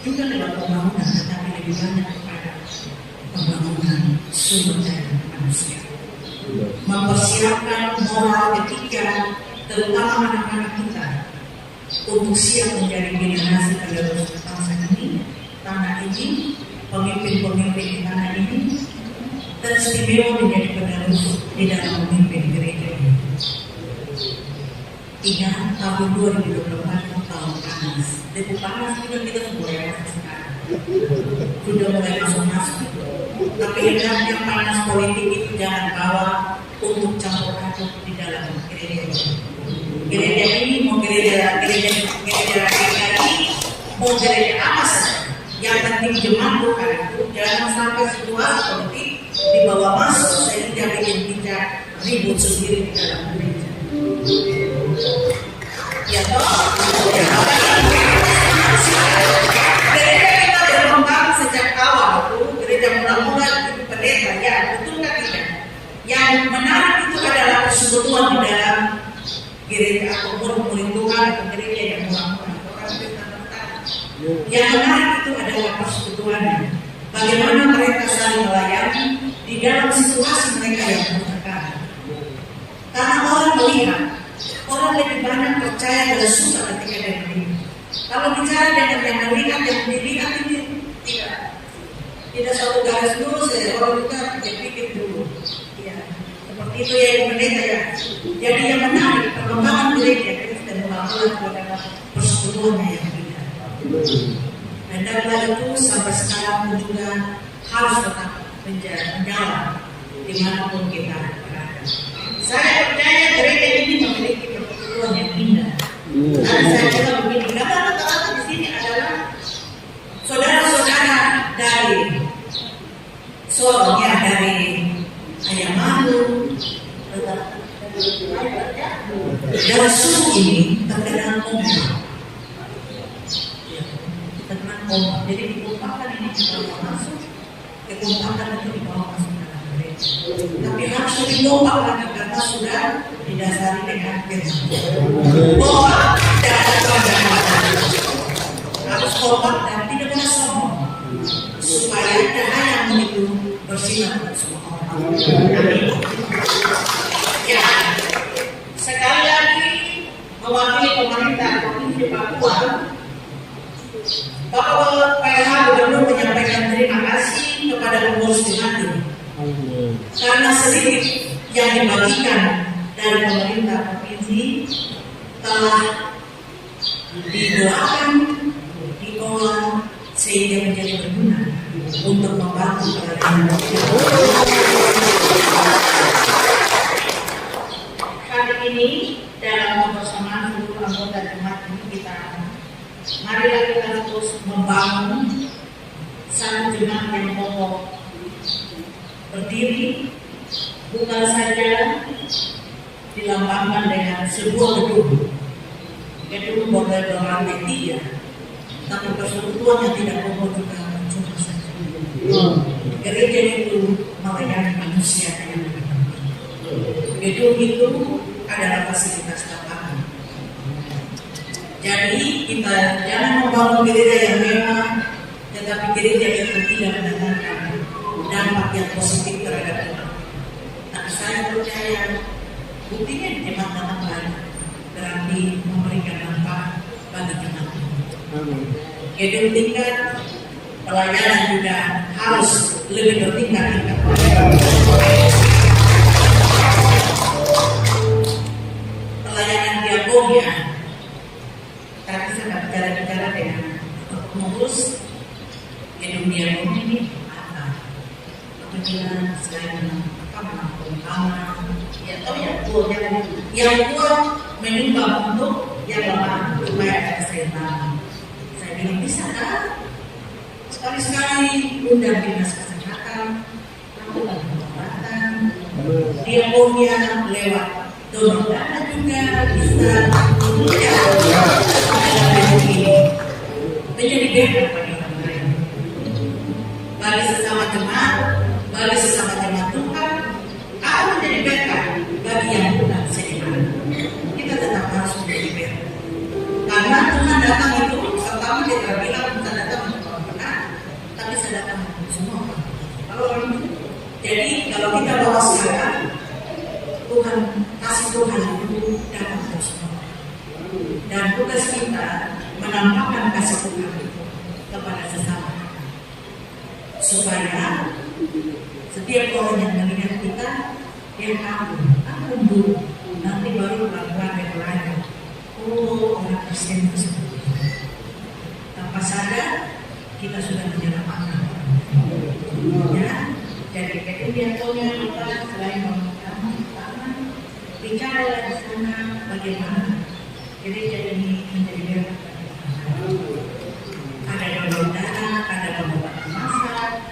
juga lewat pembangunan, tetapi lebih banyak kepada pembangunan sumber daya manusia. Mempersiapkan moral etika, terutama anak-anak kita, untuk siap menjadi generasi penerus bangsa ini, tanah ini, pemimpin-pemimpin di tanah ini, teristimewa menjadi penerus di dalam memimpin gereja ini. Ingat tahun 2024 tahun panas. Lebih panas juga kita mulai sekarang. Sudah mulai masuk. Tapi yang panas politik itu jangan bawa untuk campur aduk di dalam gereja. Gereja ini mau gereja ini, mau gereja apa saja. Yang penting jemaat Tuhan itu jangan sampai situasi politik dibawa masuk sehingga kita ribut sendiri di dalam gereja. Ya toh, gereja kita berkembang sejak awal itu gereja mula-mula itu pendeta, ya betul kan tidak? Yang menarik itu adalah persekutuan di dalam gereja ataupun perlindungan atau gereja yang mula-mula. Yang menarik itu adalah persekutuannya. Bagaimana mereka saling melayani di dalam situasi mereka yang bertekanan. Karena orang melihat, orang lebih banyak percaya dan suka ketika dia melihat. Kalau bicara dengan yang melihat, yang dilihat ini tidak satu garis lurus ya, orang juga pikir dulu. Ya, seperti itu ya pendeta ya. Jadi yang menarik perkembangan gereja dan melakukan adalah persekutuannya yang tidak. Dan dari itu sampai sekarang juga harus tetap menjalan dimanapun kita berada. Saya percaya gereja ini memiliki persekutuan yang indah. Dan saya juga begini, karena rata-rata di sini adalah saudara-saudara dari Sorongnya, dari Ayamanu, dari suku ini terkenal kompak. Jadi dikompakkan ini dibawa masuk, dikompakkan itu dibawa masuk dalam gereja. Tapi harus dikompakkan karena sudah didasari dengan firman. Kompak dan harus kompak dan tidak boleh sombong, supaya cahaya itu bersinar untuk semua orang. Ya, sekali lagi mewakili pemerintah Provinsi Papua, Bapak PLH Gubernur menyampaikan terima kasih kepada pengurus jemaat ini karena sedikit yang dibagikan dari pemerintah provinsi telah didoakan, diolah sehingga menjadi berguna untuk membantu pelayanan. Hari ini dalam kebersamaan seluruh anggota jemaat ini marilah kita terus membangun satu jemaat yang kokoh, berdiri bukan saja dilambangkan dengan sebuah gedung boleh berlantai 3, tapi persekutuan yang tidak kokoh juga muncul saja. Gereja itu melayani manusia yang gedung itu adalah fasilitas tambahan. Jadi kita jangan membangun gereja yang mewah, tetapi gereja yang tidak mendatangkan dampak yang positif terhadap kita. Tapi saya percaya Buktinya jemaat lain berarti memberikan manfaat bagi jemaat. Gedung tingkat pelayanan juga harus lebih bertingkat. Pelayanan diakonia, tapi saya bicara dengan pengurus gedung diakonia ini apa? Apabila selain yang kuat menyumbang untuk yang lemah supaya ada kesehatan. Saya bilang bisa kan? Sekali-sekali undang dinas kesehatan, lakukan pengobatan, diakonia lewat donor dana juga bisa menjadi beda bagi orang lain, bagi sesama jemaat, bagi sesama jemaat Tuhan, akan menjadi berkah bagi yang bukan seiman. Kita tetap harus menjadi berkah, karena Tuhan datang itu pertama kita bilang bukan datang untuk orang benar, tapi saya datang untuk semua orang. Jadi kalau kita bawa sekarang, Tuhan kasih Tuhan itu datang untuk semua, dan tugas kita menampakkan kasih Tuhan kepada sesama, supaya setiap orang yang melihat kita, dia tahu dulu, nanti baru pelan-pelan dia belajar. Oh, orang Kristen itu seperti itu. Tanpa sadar, kita sudah menyelamatkan. Ya, jadi diakonia kita selain mengatakan tangan, bicara di sana bagaimana. Jadi ini menjadi berkat. Ada donor darah, ada pengobatan massal.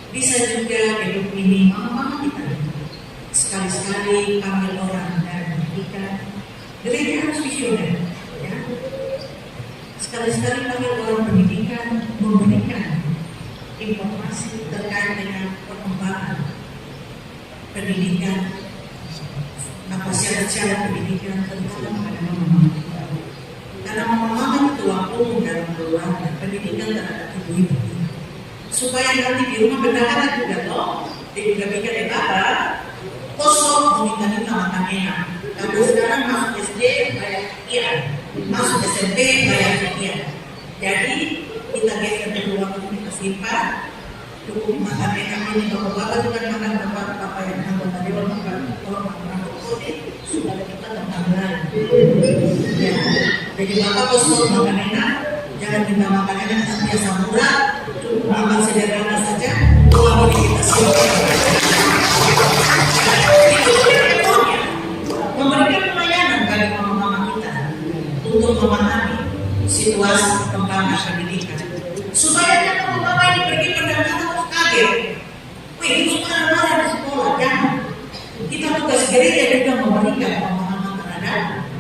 Bisa juga hidup ini mama kita. Sekali-sekali panggil orang dan pendidikan. Gereja harus visioner, ya. Sekali-sekali panggil orang pendidikan, memberikan informasi terkait dengan perkembangan pendidikan, apa syarat-syarat pendidikan terutama pada mama. Karena mama itu waktu dalam keluarga pendidikan terhadap ibu-ibu, supaya nanti di rumah berdasarkan juga toh, dia juga pikir bapak kosong meminta makan enak. Kalau sekarang masuk SD bayar sekian, masuk SMP bayar sekian. Jadi kita geser ke ruang kita simpan, cukup makan enak ini bapak-bapak juga makan bapak-bapak yang anggota dewan makan orang sudah kita tentang lain. Ya, jadi bapak kosong makan enak, jangan minta makan enak biasa murah, cukup makan sederhana saja. Uang ini kita simpan. Memberikan pelayanan bagi mama-mama kita untuk memahami situasi perkembangan pendidikan, supaya jangan mama ini pergi pendapatan terus kaget. Wih, itu sekolah di sekolah, jangan. Kita tugas gereja juga memberikan pemahaman terhadap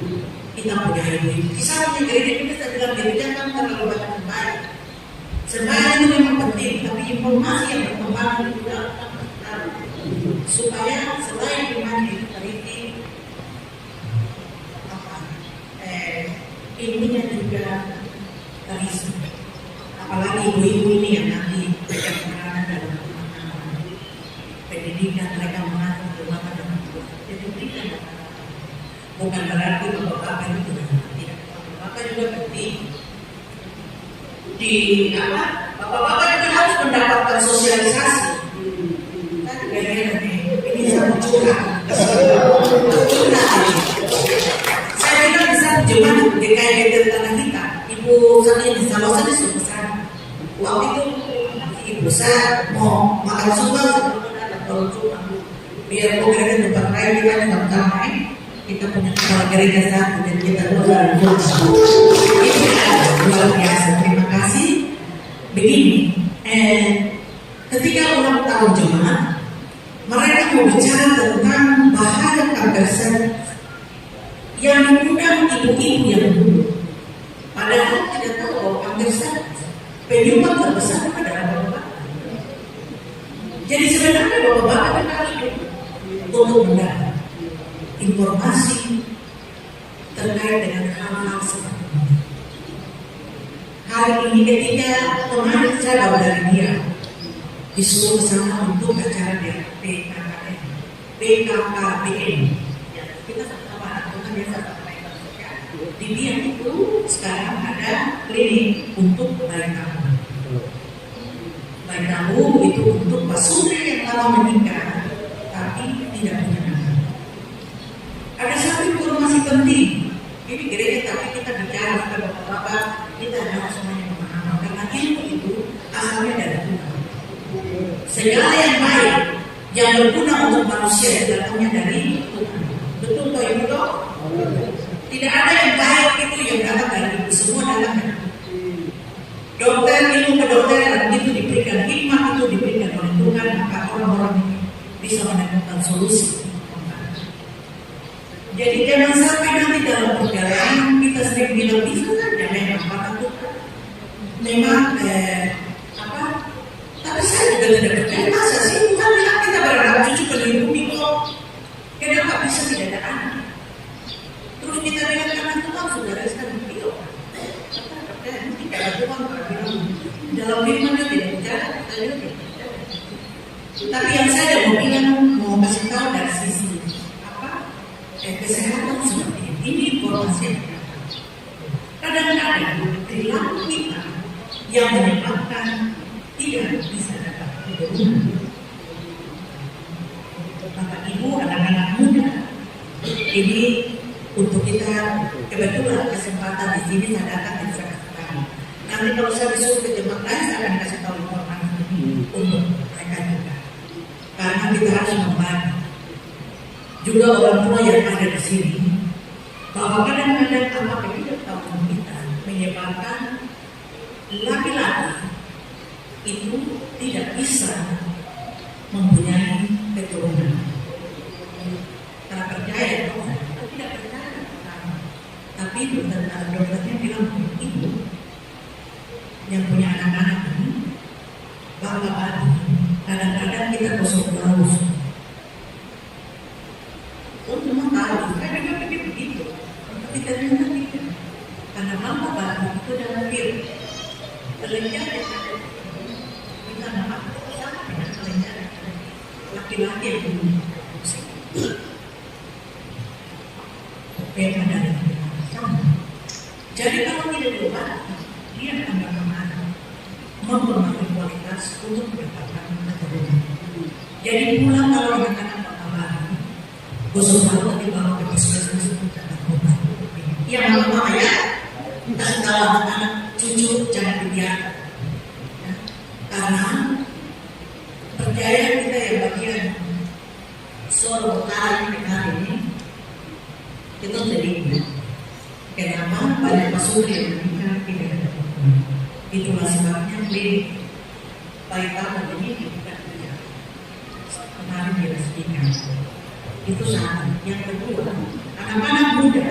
kita punya ibu. Kisahnya gereja kita sedang gereja kan terlalu banyak baik. Sebenarnya itu memang penting, tapi informasi yang berkembang itu juga supaya selain iman yang terhenti, ilmunya juga terisi. Apalagi ibu-ibu ini yang nanti mereka peranan dalam pendidikan, mereka mengatur rumah tangga. Itu tidak. Bukan berarti bapak-bapak itu tidak. Bapak juga penting. Di apa? Bapak-bapak juga harus mendapatkan sosialisasi. Ini satu curhat. Saya bilang bisa jemaat DKI Tanah kita. Ibu saya di Salosa di Sumatera. Waktu itu ibu saya mau makan sumbang kalau cuma biar mau gereja tempat lain kita nggak main. Kita punya kepala gereja satu dan kita luar luar biasa. Terima kasih. Begini, ketika orang tahu jemaat, mereka mau bicara tentang bahaya kanker cervix yang diundang ibu-ibu yang dulu. Padahal tidak tahu bahwa kanker cervix penyumbang terbesar adalah bapak-bapak. Jadi sebenarnya bapak-bapak kita harus untuk mendapat informasi terkait dengan hal-hal seperti ini. Hari ini ketika kemarin saya bawa dari dia disuruh ke sana untuk acara BKKBN kita sama Tuhan biasa sampaikan. Di Biak itu sekarang ada klinik untuk bayi tabung. Bayi tabung itu untuk pasutri yang lama menikah tapi tidak punya anak. Ada satu informasi penting. Ini gereja tapi kita bicara kepada Bapak, kita harus semuanya memahami karena ilmu itu asalnya dari Tuhan. Segala yang baik yang berguna untuk manusia datangnya dari Tuhan. Betul toh ibu toh? Tidak ada yang baik itu yang datang dari ibu, semua datang dari dokter, ilmu kedokteran itu diberikan, hikmah itu diberikan oleh Tuhan, maka orang-orang bisa menemukan solusi. Jadi jangan sampai nanti dalam perjalanan kita sering bilang bisa saja memang kata Tuhan, memang tapi saya juga tidak percaya masa sih Tuhan bilang kita berharap cucu melindungi kok, kenapa bisa tidak ada anak? Terus kita bilang karena Tuhan sudah reskan video, tidak ada Tuhan bilang dalam firman dia tidak bicara, kita juga tidak bicara. Tapi yang saya mau bilang mau kasih tahu dari sisi kesehatan seperti ini informasi yang kadang-kadang perilaku kita yang menyebabkan tidak bisa dapat keturunan. Bapak Ibu, anak-anak muda, ini untuk kita kebetulan kesempatan di sini saya datang dan saya kasih. Nanti kalau saya disuruh ke jemaat lain saya akan kasih tahu informasi ini untuk mereka juga. Karena kita harus membantu juga orang tua yang ada di sini, bahwa kadang-kadang apa ketidaktahuan kita menyebabkan laki-laki itu tidak bisa mempunyai keturunan. Karena percaya, tidak percaya, tapi dokternya bilang itu yang punya anak-anak ini bangga. Kadang-kadang kita kosong terus. Semua tahu, saya juga begitu. Tapi ternyata tidak. Karena mama baru itu dalam diri. Kelenjar yang ada kita dapat sama dengan kelenjar laki-laki yang punya. Beda dari sama. Jadi kalau tidak diobati, dia akan bagaimana mempengaruhi kualitas untuk mendapatkan keturunan. Jadi pulang kalau anak-anak khusus kalau dibawa ke puskesmas itu tidak berubah. Yang mama ya, kasih tahu anak-anak cucu jangan dibiarkan. Ya. Karena percaya kita yang bagian Solo Utara ini itu terlibat. Kenapa banyak pasutri yang menikah tidak ada? Itulah sebabnya klinik bayi tabung ini tidak ada. Kemarin diresmikan. Itu satu. Yang kedua, anak-anak muda,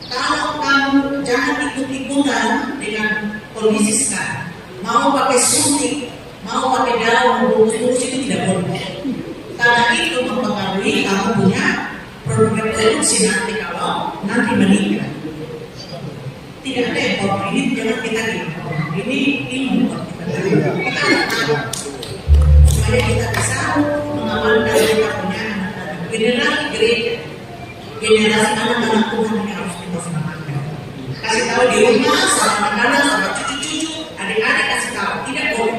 kalau kamu jangan ikut-ikutan dengan kondisi sekarang, mau pakai suntik, mau pakai daun, urus itu tidak boleh. Karena itu mempengaruhi kamu punya produk reproduksi nanti kalau nanti menikah. Tidak ada yang kotor ini, jangan kita impor. Ini impor kita supaya kita bisa mengamankan kita punya generasi gereja, generasi anak-anak Tuhan yang harus kita selamatkan. Kasih tahu di rumah, sama anak-anak, sama cucu-cucu, adik-adik kasih tahu, tidak boleh.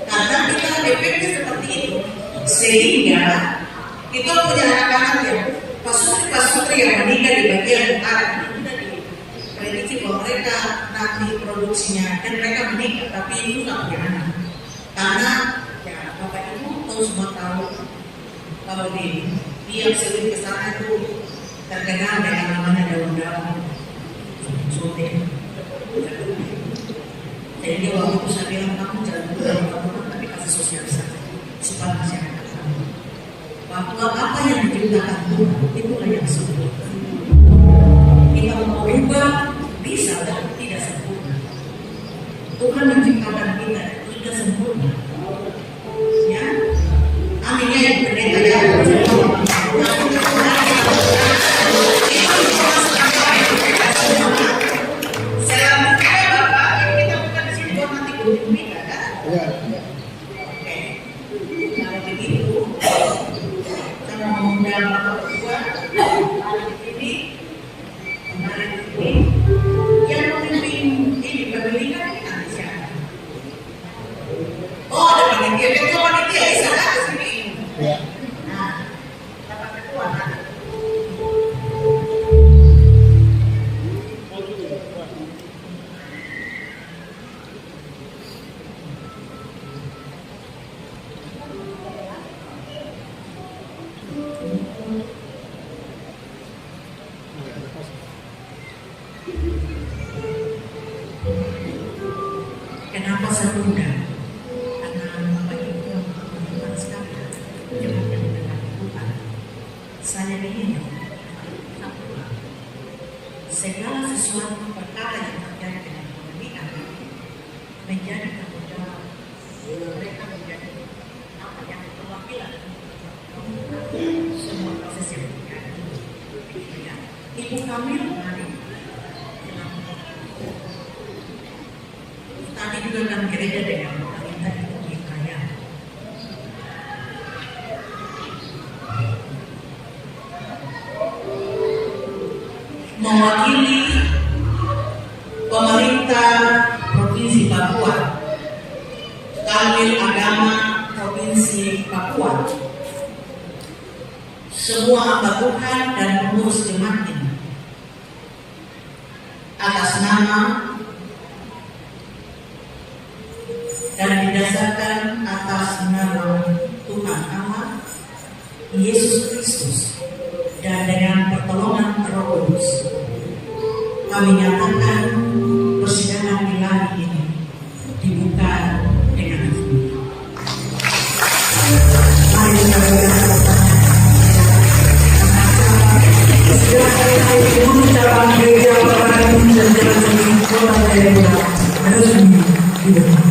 Karena kita efeknya seperti itu, sehingga kita punya anak-anak yang pasutri yang menikah di bagian utara itu dari prediksi bahwa mereka nanti produksinya dan mereka menikah, tapi itu tak punya anak. Karena ya Bapak Ibu tahu semua tahu. Kalau dia sering ke sana itu terkenal dengan namanya daun-daun suntik. Jadi dia waktu itu saya bilang kamu jangan daun-daun tapi kasih sosialisasi supaya masyarakat tahu bahwa apa yang diciptakan Tuhan itulah yang sempurna. Kita mau ubah bisa tapi tidak sempurna. Tuhan menciptakan kita itu sudah sempurna. Ya. Amin ya, pendeta ya. Kalau begitu, saya mau yang Bapak Ketua, ini, kemarin ini, yang memimpin ini pemilihan siapa? Oh, ada panitia, ketua panitia, sana sini. Nah, Bapak Ketua. Kenapa saya undang? Karena Bapak Ibu teman-teman sekalian, jemaat yang mendengar Tuhan, saya ingin segala sesuatu perkara yang terjadi dengan pemilihan menjadi tanggung jawab mereka, menjadi apa yang perwakilan semua proses yang terjadi. Ibu kami kemarin tadi juga dalam gereja dengan pemerintah itu kaya. Mewakili pemerintah Provinsi Papua, Kanwil Agama Provinsi Papua, semua hamba Tuhan dan pengurus jemaat ini, atas nama dan didasarkan atas nama Tuhan Allah Yesus Kristus dan dengan pertolongan Roh Kudus, kami nyatakan persidangan ilahi ini dibuka dengan resmi. Mari kita mengucapkan gereja perayaan dan jalan kota Jayapura resmi dibuka.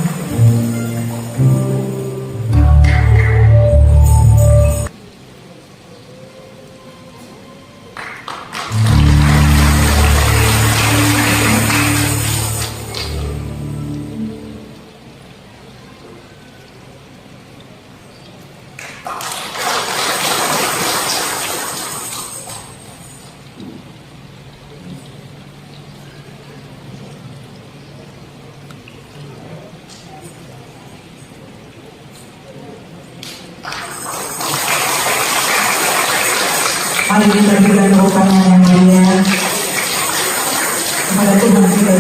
Mari kita berikan kepada yang mulia kepada Tuhan kita.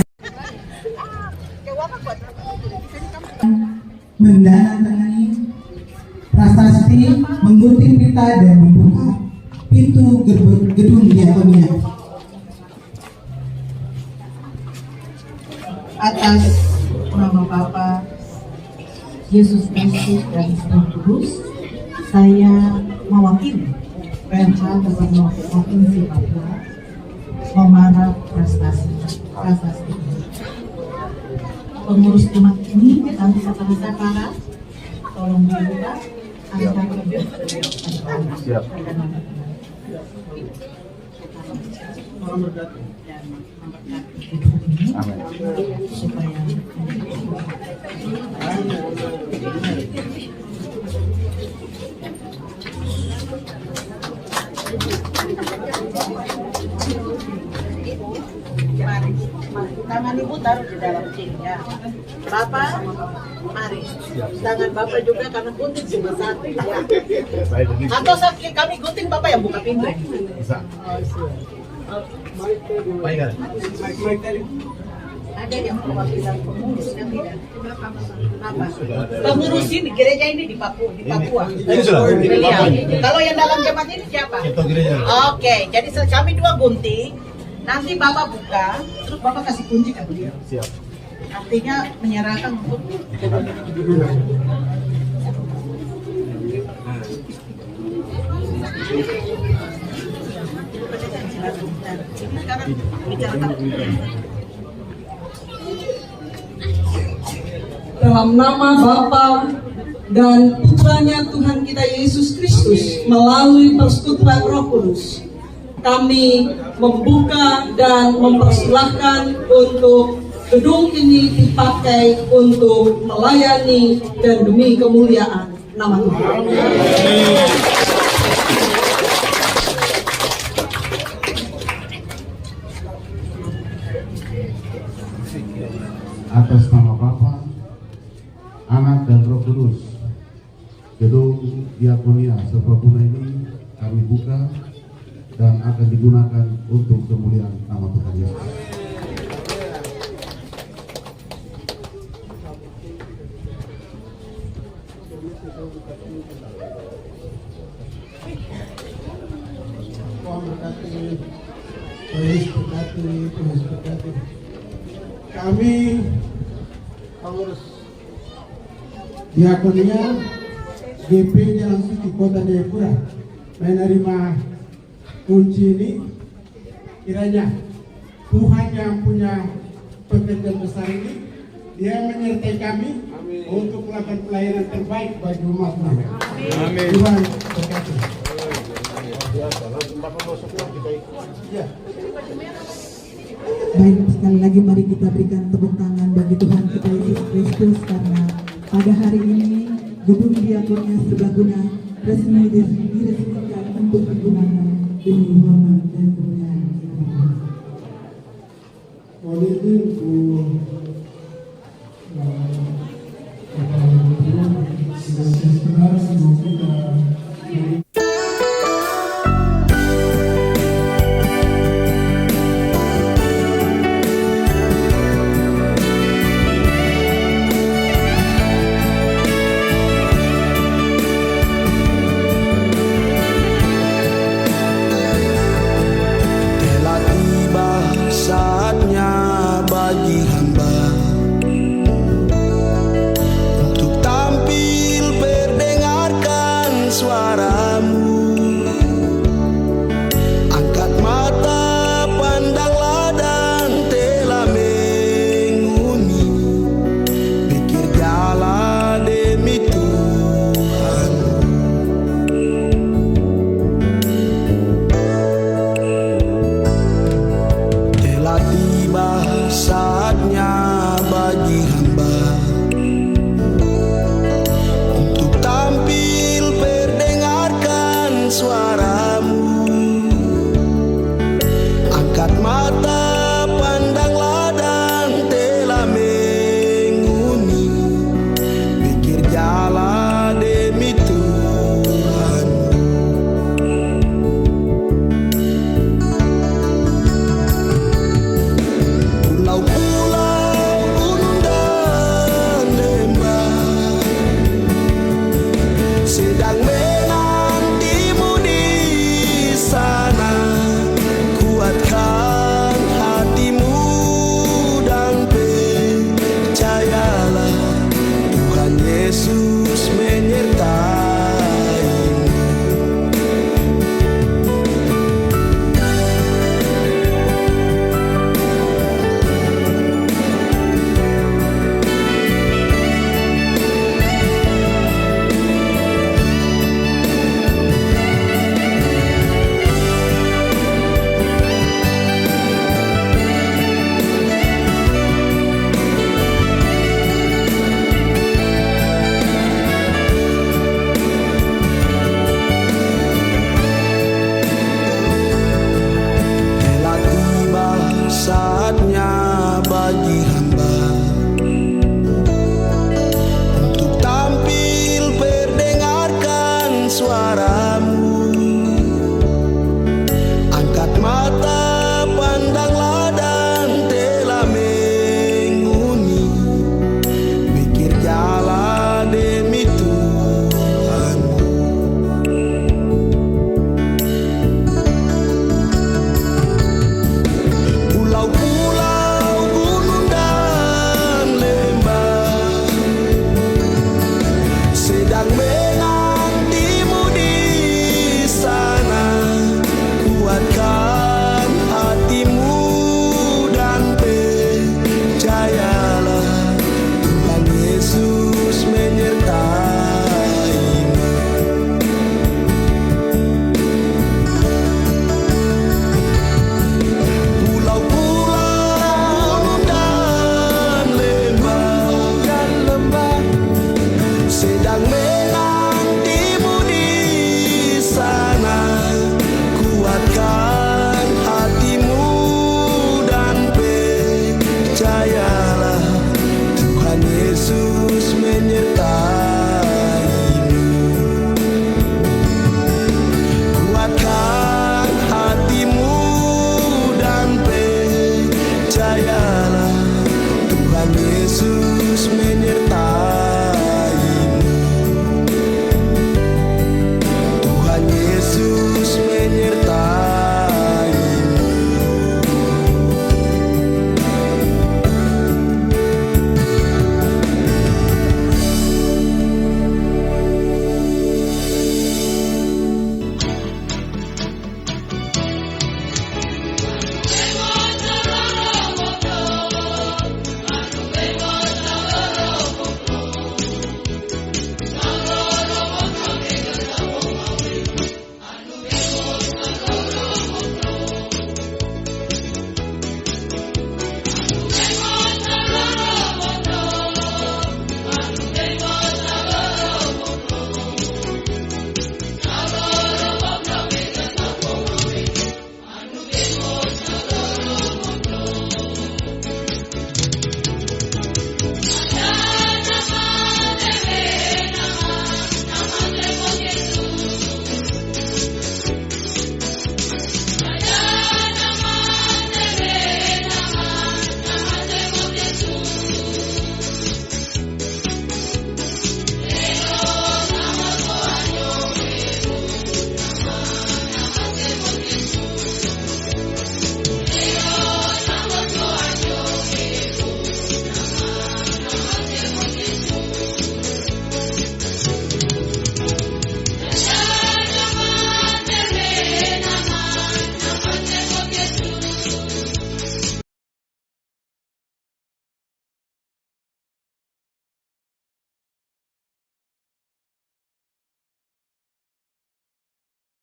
Menandatangani prasasti, menggunting pita dan membuka pintu gedung diakonia. Atas nama Bapa Yesus Kristus dan Roh Kudus, saya mewakili PMH Gubernur Provinsi Papua memarah prasasti ini. Pengurus jemaat ini nanti setelah saya parah, tolong dibuka angka kedua. Siap. Tolong berdoa dan memberkati ini supaya tangan ibu taruh di dalam ya. Bapak, mari. Tangan bapak juga karena gunting cuma satu ya. Atau kami gunting bapak yang buka pintu. Bisa. Baik. Ada yang perwakilan pengurus kan tidak? Apa? Pengurus ini gereja ini di Papua. Ini sudah. Kalau yang dalam jemaat ini siapa? Oke, jadi kami dua gunting. Nanti bapak buka, terus bapak kasih kunci ke beliau. Siap. Artinya menyerahkan untuk sekarang bicarakan. Dalam nama Bapa dan Putranya Tuhan kita Yesus Kristus melalui persekutuan Roh Kudus, kami membuka dan mempersilahkan untuk gedung ini dipakai untuk melayani dan demi kemuliaan nama Tuhan. diakonia serbaguna ini kami buka dan akan digunakan untuk kemuliaan nama Tuhan Yesus. Tuhan berkati. Kami pengurus diakonia GP Jalan Suci Kota Jayapura menerima kunci ini. Kiranya Tuhan yang punya pekerjaan besar ini, Dia menyertai kami untuk melakukan pelayanan terbaik bagi umat-Nya. Amin. Tuhan berkati. Baik, sekali lagi mari kita berikan tepuk tangan bagi Tuhan kita Yesus Kristus, karena pada hari ini gedung diakonia serbaguna resmi diresmikan untuk digunakan demi hormat dan kemuliaan. Suara